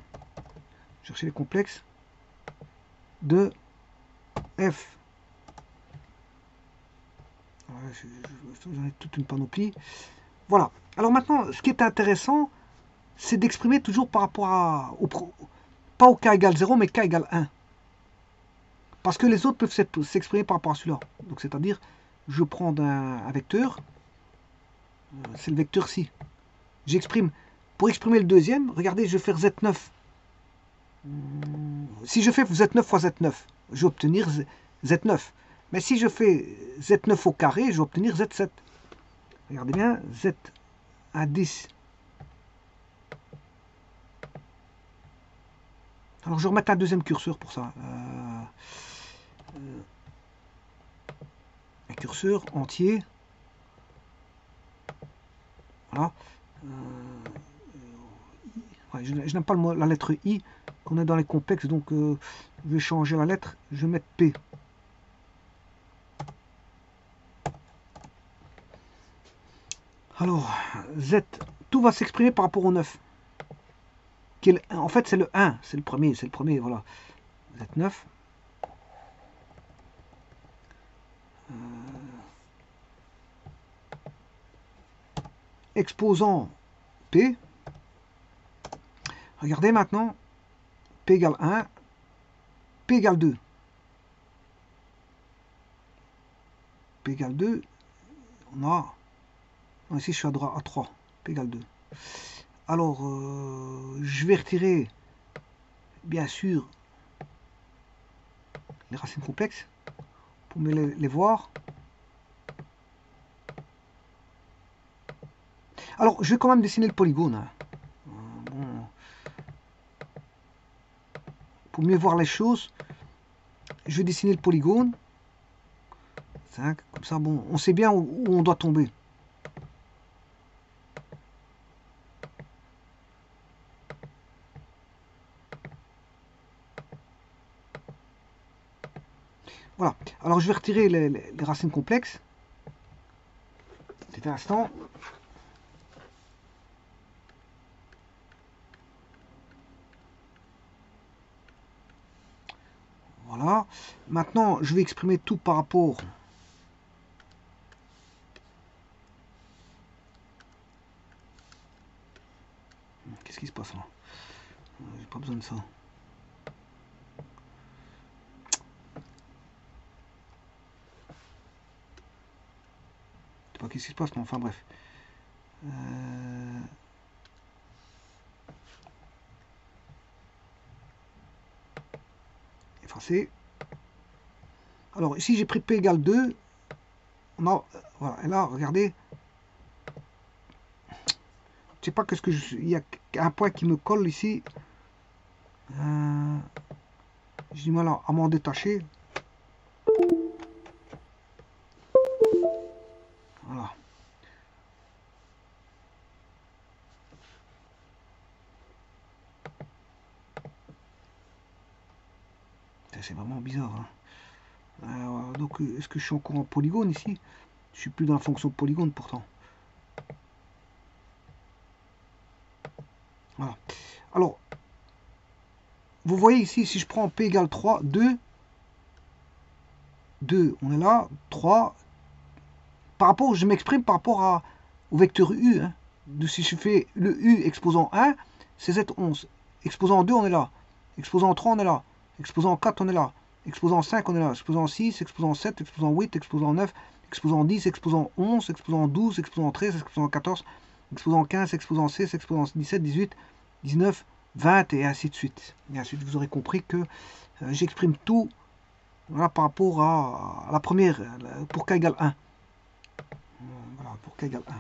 A: Chercher les complexes. De f. J'en ai toute une panoplie. Voilà. Alors maintenant, ce qui est intéressant, c'est d'exprimer toujours par rapport à... pas au k égale 0, mais k égale 1. Parce que les autres peuvent s'exprimer par rapport à celui-là. Donc c'est-à-dire, je prends un vecteur, c'est le vecteur ci. J'exprime. Pour exprimer le deuxième, regardez, je vais faire Z9. Si je fais Z9 fois Z9, je vais obtenir Z9. Mais si je fais Z9 au carré, je vais obtenir Z7. Regardez bien, Z à 10. Alors je vais remettre un deuxième curseur pour ça. Un curseur entier. Voilà. Ouais, je n'aime pas la lettre I, qu'on est dans les complexes, donc je vais changer la lettre, je vais mettre P. Alors, Z, tout va s'exprimer par rapport au 9. En fait, c'est le 1, c'est le premier, voilà. Z9. Exposant P. Regardez maintenant, P égale 1, P égale 2. P égale 2, on a... Non, ici, je suis à 3, P égale 2. Alors, je vais retirer, bien sûr, les racines complexes pour mieux les voir. Alors, je vais quand même dessiner le polygone. Hein. Bon, pour mieux voir les choses, je vais dessiner le polygone. 5, comme ça, bon, on sait bien où on doit tomber. Voilà. Alors, je vais retirer les racines complexes. Petit instant. Voilà. Maintenant, je vais exprimer tout par rapport. Qu'est-ce qui se passe là? J'ai pas besoin de ça. Je sais pas qu'est-ce qui se passe, mais enfin bref. Effacer. Alors ici j'ai pris P égale 2. On a, voilà, et là, regardez. Je sais pas qu'est-ce que je. Il y a un point qui me colle ici. J'ai du mal à m'en détacher. Voilà. C'est vraiment bizarre. Hein. Donc, est-ce que je suis encore en polygone ici? Je suis plus dans la fonction polygone pourtant. Voilà. Alors, vous voyez ici, si je prends P égale 3, 2, 2, on est là, 3. Par rapport, je m'exprime par rapport au vecteur U. Hein. Si je fais le U exposant 1, c'est Z11. Exposant 2, on est là. Exposant 3, on est là. Exposant 4, on est là. Exposant 5, on est là. Exposant 6, exposant 7, exposant 8, exposant 9, exposant 10, exposant 11, exposant 12, exposant 13, exposant 14, exposant 15, exposant 16, exposant 17, 18, 19, 20 et ainsi de suite. Et ensuite, vous aurez compris que j'exprime tout voilà, par rapport à la première, pour k égale 1. Voilà, pour k égale 1.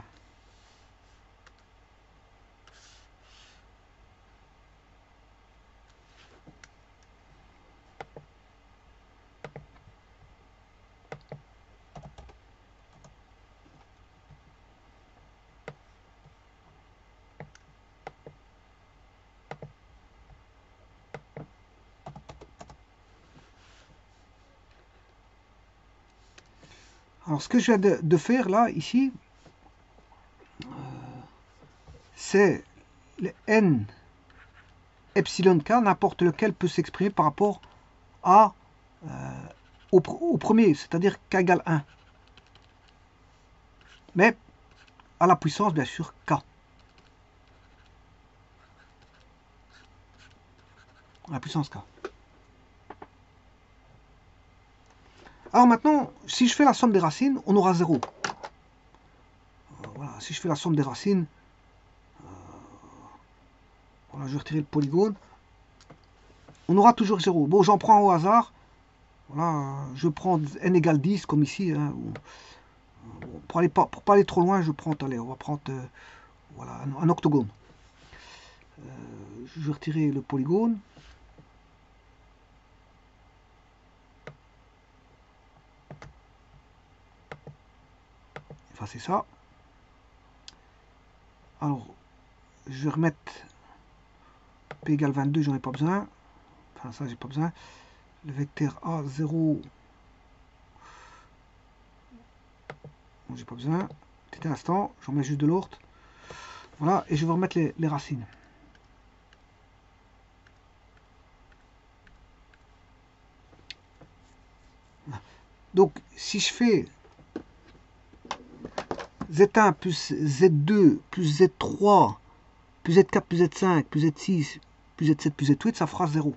A: Alors, ce que je viens de faire là, ici, c'est le n epsilon k, n'importe lequel peut s'exprimer par rapport à, au premier, c'est-à-dire k égale 1. Mais à la puissance, bien sûr, k. À la puissance k. Alors maintenant, si je fais la somme des racines, on aura 0. Voilà, si je fais la somme des racines, voilà, je vais retirer le polygone, on aura toujours 0. Bon, j'en prends au hasard. Voilà, je prends n égale 10, comme ici. Hein, pour pas aller trop loin, je prends, allez, on va prendre voilà, un octogone. Je vais retirer le polygone. Effacer ça. Alors, je vais remettre P égale 22, j'en ai pas besoin. Enfin, ça, j'ai pas besoin. Le vecteur A0, bon, j'ai pas besoin. Petit instant, j'en mets juste de l'ordre. Voilà, et je vais remettre les racines. Donc, si je fais Z1 plus Z2 plus Z3 plus Z4 plus Z5 plus Z6 plus Z7 plus Z8, ça fera 0.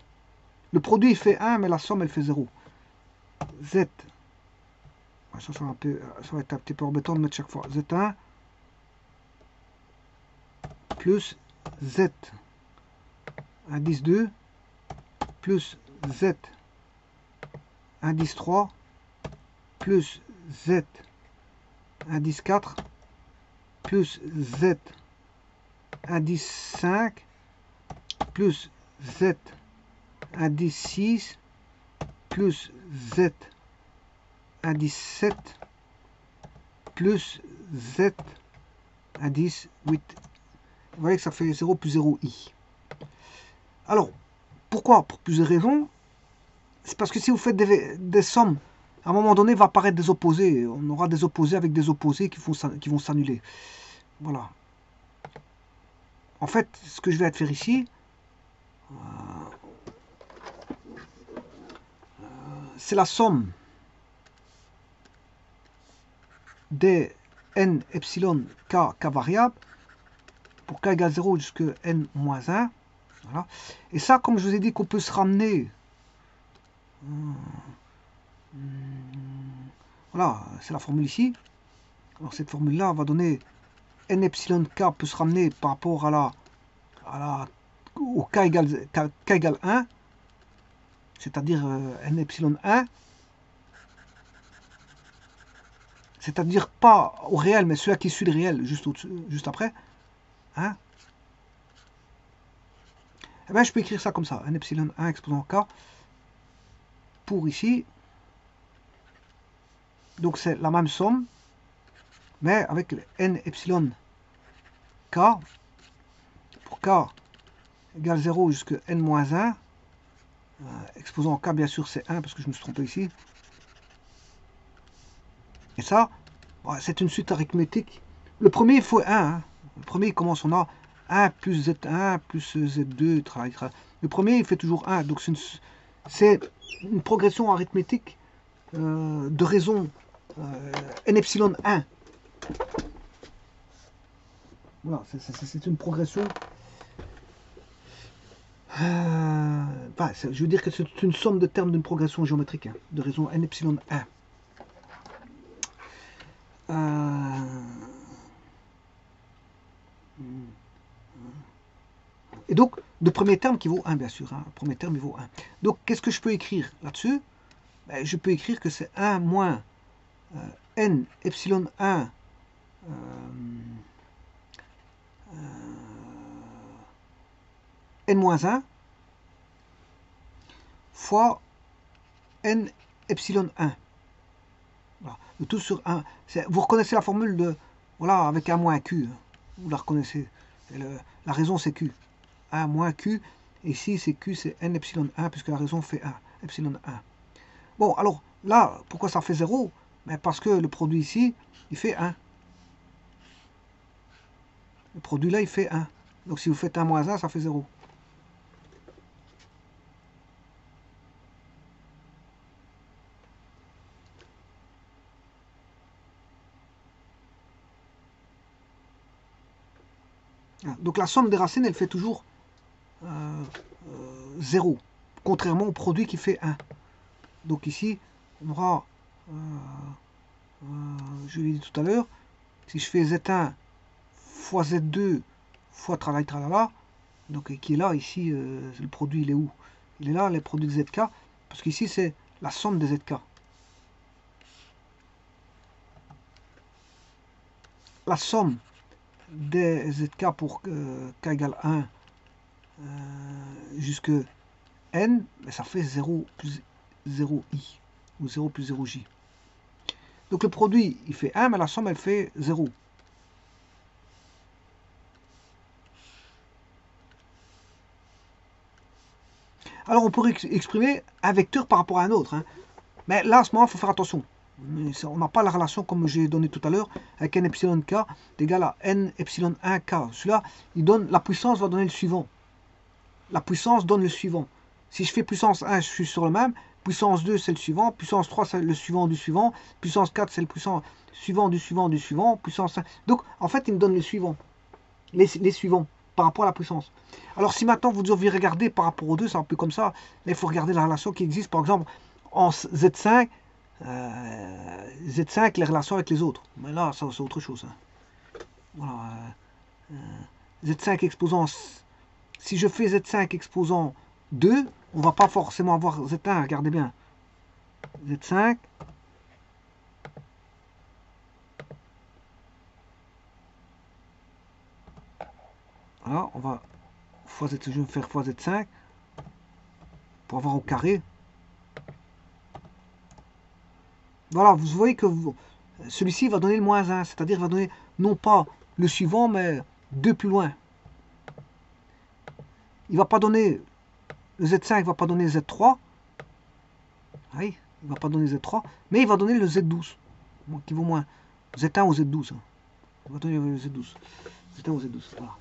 A: Le produit il fait 1, mais la somme elle fait 0. Z, ça va être un petit peu embêtant de mettre chaque fois. Z1 plus Z indice 2 plus Z indice 3 plus Z indice 4 plus Z indice 5 plus Z indice 6 plus Z indice 7 plus Z indice 8. Vous voyez que ça fait 0 plus 0i. Alors, pourquoi? Pour plusieurs raisons. C'est parce que si vous faites des sommes, à un moment donné, va apparaître des opposés. On aura des opposés avec des opposés qui vont s'annuler. Voilà. En fait, ce que je vais faire ici, c'est la somme des n epsilon k variables pour k égale 0 jusqu'à n moins 1. Voilà. Et ça, comme je vous ai dit qu'on peut se ramener, voilà, c'est la formule ici. Alors cette formule-là va donner n epsilon k peut se ramener par rapport au k égale 1, c'est-à-dire n epsilon 1, c'est-à-dire pas au réel, mais celui qui suit le réel juste après. Hein? Eh bien, je peux écrire ça comme ça, n epsilon 1 exposant k pour ici. Donc c'est la même somme, mais avec le n epsilon k pour k égale 0 jusqu'à n moins 1. Exposant k, bien sûr, c'est 1 parce que je me suis trompé ici. Et ça, c'est une suite arithmétique. Le premier, il faut 1. Hein. Le premier, il commence, on a 1 plus Z1 plus Z2, Le premier, il fait toujours 1. Donc c'est une progression arithmétique de raison n epsilon 1. Voilà, c'est une progression. Je veux dire que c'est une somme de termes d'une progression géométrique, hein, de raison n epsilon 1. Et donc, le premier terme qui vaut 1, bien sûr. Hein, le premier terme, il vaut 1. Donc, qu'est-ce que je peux écrire là-dessus? Je peux écrire que c'est 1 moins n epsilon 1 n moins 1 fois n epsilon 1. Voilà. Le tout sur 1. Vous reconnaissez la formule de, voilà, avec 1 moins q. Hein. Vous la reconnaissez. La raison, c'est q. 1 moins q. Et ici, c'est q, c'est n epsilon 1, puisque la raison fait 1. Epsilon 1. Bon, alors, là, pourquoi ça fait 0? Mais parce que le produit ici, il fait 1. Le produit là, il fait 1. Donc, si vous faites 1 moins 1, ça fait 0. Donc la somme des racines, elle fait toujours 0, contrairement au produit qui fait 1. Donc ici, on aura, je l'ai dit tout à l'heure, si je fais Z1 fois Z2 fois tralala, donc qui est là, ici, le produit, il est où? Il est là, les produits de ZK, parce qu'ici, c'est la somme des ZK. La somme des ZK pour k égale 1 jusque n, mais ça fait 0 plus 0i, ou 0 plus 0j. Donc le produit, il fait 1, mais la somme, elle fait 0. Alors on pourrait exprimer un vecteur par rapport à un autre, hein. Mais là, à ce moment, il faut faire attention. On n'a pas la relation comme j'ai donné tout à l'heure avec n epsilon k égal à n epsilon 1 k. Celui-là, il donne la puissance va donner le suivant. La puissance donne le suivant. Si je fais puissance 1, je suis sur le même. Puissance 2, c'est le suivant. Puissance 3, c'est le suivant du suivant. Puissance 4, c'est le suivant du suivant du suivant. Puissance 5. Donc, en fait, il me donne le suivant. Les suivants par rapport à la puissance. Alors, si maintenant vous deviez regarder par rapport aux deux, c'est un peu comme ça. Là, il faut regarder la relation qui existe, par exemple, en Z5. Z5, les relations avec les autres. Mais là, ça, c'est autre chose. Hein. Voilà. Z5 exposant. Si je fais Z5 exposant 2, on va pas forcément avoir Z1, regardez bien. Z5. Voilà, on va fois Z, je vais faire fois Z5 pour avoir au carré. Voilà, vous voyez que celui-ci va donner le moins 1, c'est-à-dire va donner non pas le suivant, mais 2 plus loin. Il va pas donner, le Z5 va pas donner Z3. Oui, il va pas donner Z3, mais il va donner le Z12, qui vaut moins. Z1 ou Z12. Hein. Il va donner le Z12. Z1 ou Z12, voilà.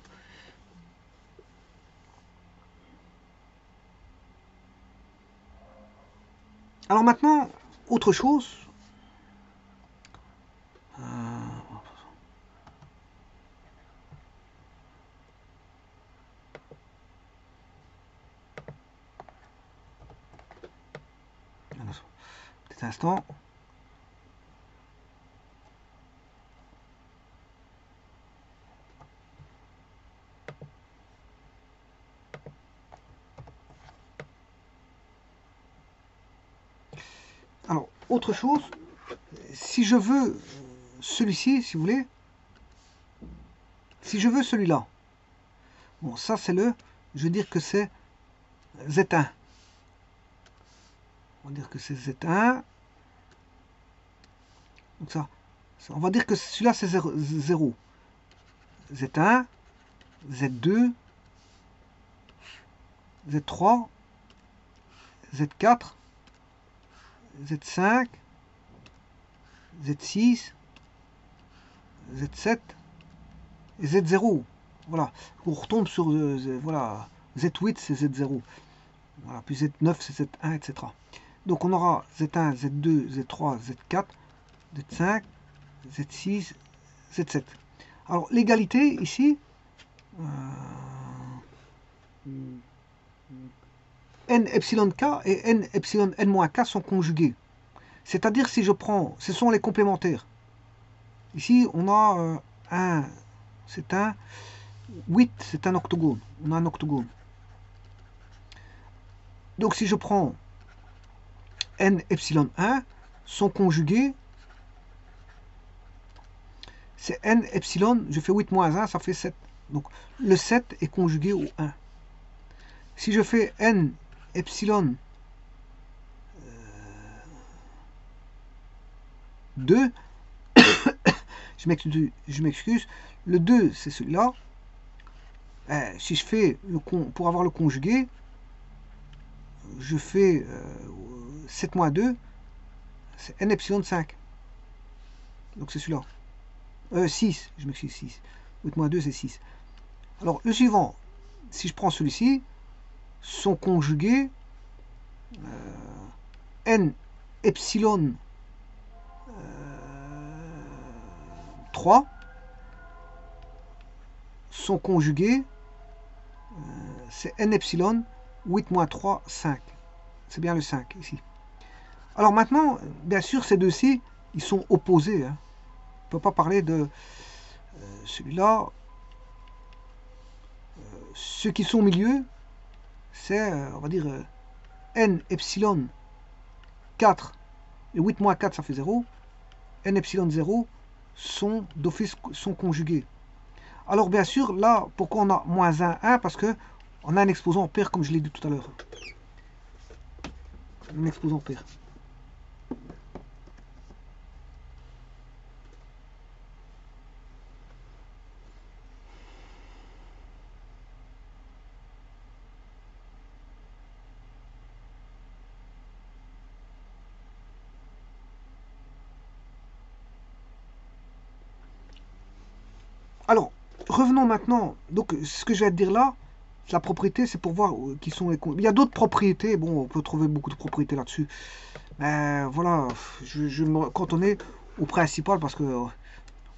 A: Alors maintenant, autre chose. Petit instant. Alors, autre chose, si je veux celui-ci, si vous voulez, si je veux celui-là, bon, ça c'est je veux dire que c'est Z1. On va dire que c'est Z1. Donc ça, on va dire que celui-là c'est 0. Z1, Z2, Z3, Z4, Z5, Z6, Z7 et Z0. Voilà, on retombe sur voilà, Z8 c'est Z0. Voilà, puis Z9 c'est Z1, etc. Donc on aura Z1, Z2, Z3, Z4, Z5, Z6, Z7. Alors l'égalité ici, n epsilon k et n epsilon n-k sont conjugués. C'est-à-dire si je prends, ce sont les complémentaires. Ici on a c'est un 8, c'est un octogone. On a un octogone. Donc si je prends n epsilon 1, sont conjugués, c'est n epsilon, je fais 8 moins 1, ça fait 7. Donc le 7 est conjugué au 1. Si je fais n epsilon 2, je m'excuse, le 2 c'est celui-là. Si je fais pour avoir le conjugué, je fais 7 moins 2, c'est n epsilon 5. Donc c'est celui-là. 6, je m'excuse, 6. 8 moins 2 c'est 6. Alors le suivant, si je prends celui-ci, sont conjugués n epsilon 3 sont conjugués, c'est n epsilon 8 moins 3, 5. C'est bien le 5 ici. Alors maintenant, bien sûr, ces deux-ci, ils sont opposés. Hein. On ne peut pas parler de celui-là. Ceux qui sont au milieu, c'est, on va dire, n epsilon 4 et 8 moins 4, ça fait 0. N epsilon 0 sont d'office sont conjugués. Alors bien sûr, là, pourquoi on a moins 1, 1 parce que on a un exposant pair, comme je l'ai dit tout à l'heure. Un exposant pair. Alors, revenons maintenant. Donc, ce que je vais te dire là, la propriété, c'est pour voir qui sont les... Il y a d'autres propriétés. Bon, on peut trouver beaucoup de propriétés là-dessus. Mais voilà, je me cantonner au principal parce que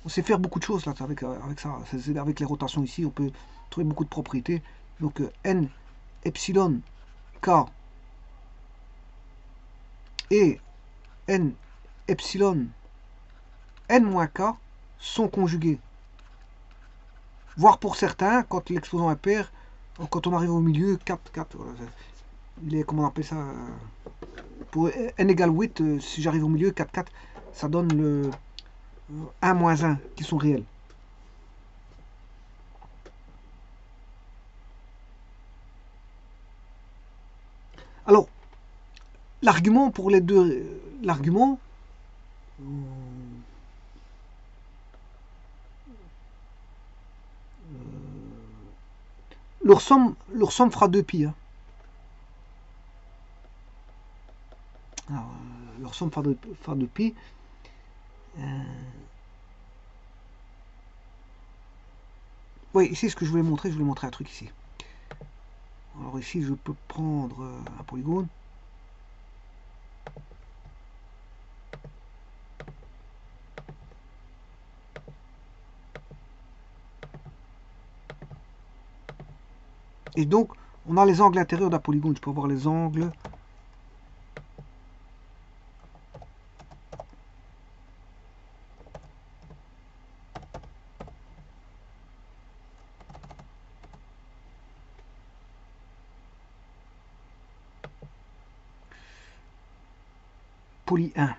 A: on sait faire beaucoup de choses là avec ça. Avec les rotations ici, on peut trouver beaucoup de propriétés. Donc, n epsilon k et n epsilon n-k sont conjugués. Voire pour certains, quand l'exposant est pair, quand on arrive au milieu, 4, 4, voilà, il est, comment on appelle ça, pour n égale 8, si j'arrive au milieu, 4, 4, ça donne le 1 moins 1 qui sont réels. Alors, l'argument pour les deux, l'argument, leur somme fera 2pi. Hein. Alors, leur somme fera 2pi. Oui, ici, ce que je voulais montrer un truc ici. Alors ici, je peux prendre un polygone. Et donc, on a les angles intérieurs d'un polygone. Je peux voir les angles. Poly 1.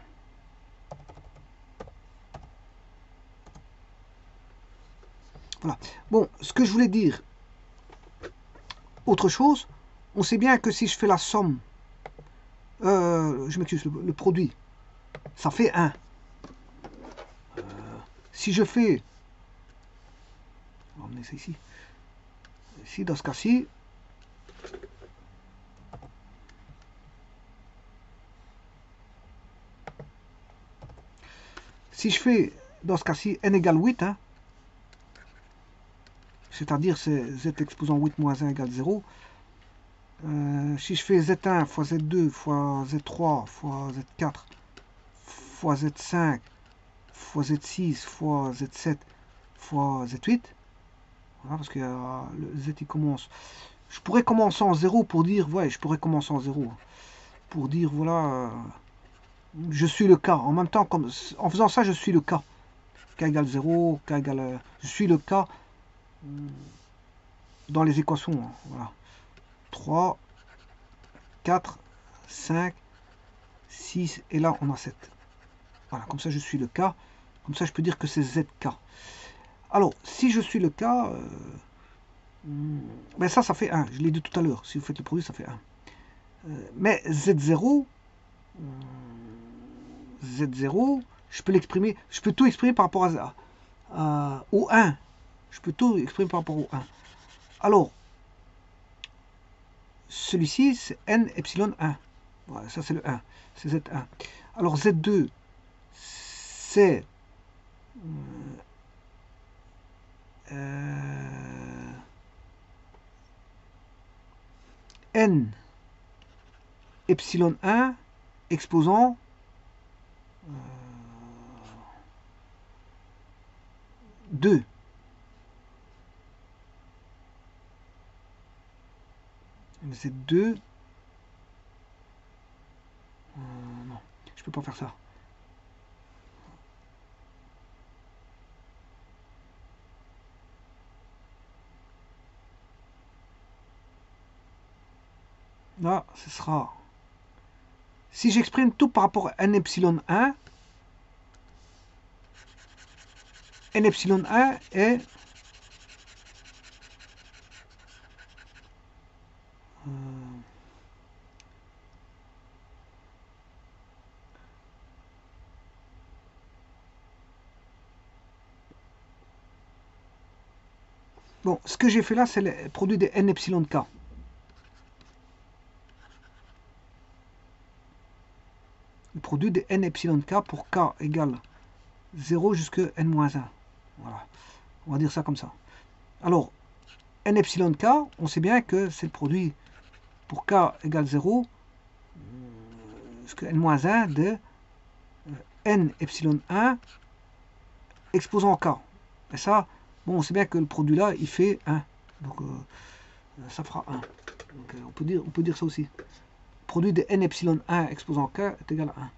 A: Voilà. Bon, ce que je voulais dire, autre chose, on sait bien que si je fais la somme, je m'excuse, le produit, ça fait 1. Si je fais, on va emmener ça ici, ici dans ce cas-ci, si je fais dans ce cas-ci n égale 8, hein, c'est-à-dire c'est z exposant 8 moins 1 égale 0, si je fais z1 fois z2 fois z3 fois z4 fois z5 fois z6 fois z7 fois z8, voilà, parce que le z il commence, je pourrais commencer en 0 pour dire, ouais, je pourrais commencer en 0 pour dire, voilà, je suis le cas. En même temps, comme, en faisant ça, je suis le cas. K égale 0, K égale... Je suis le cas dans les équations. Hein, voilà. 3, 4, 5, 6, et là, on a 7. Voilà, comme ça, je suis le cas. Comme ça, je peux dire que c'est ZK. Alors, si je suis le cas, ben ça fait 1. Je l'ai dit tout à l'heure. Si vous faites le produit, ça fait 1. Mais Z0, Z0, je peux l'exprimer, je peux tout exprimer par rapport au 1. Je peux tout exprimer par rapport au 1. Alors, celui-ci, c'est n epsilon 1. Voilà, ça c'est le 1. C'est Z1. Alors Z2, c'est n epsilon 1 exposant euh, 2. Z2. Non, je peux pas faire ça. Là, ce sera... Si j'exprime tout par rapport à n epsilon 1, n epsilon 1 est... Bon, ce que j'ai fait là, c'est le produit de n epsilon k. Le produit de n epsilon k pour k égale 0 jusqu'à n-1. Voilà. On va dire ça comme ça. Alors, n epsilon k, on sait bien que c'est le produit pour k égale 0, n-1 de n epsilon 1 exposant k. Et ça, bon, on sait bien que le produit là, il fait 1. Donc, ça fera 1. Donc, on peut dire ça aussi. Produit de n epsilon 1 exposant k est égal à 1.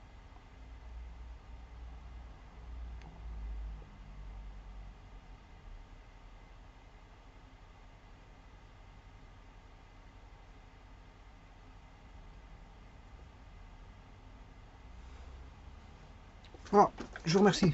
A: Voilà, je vous remercie.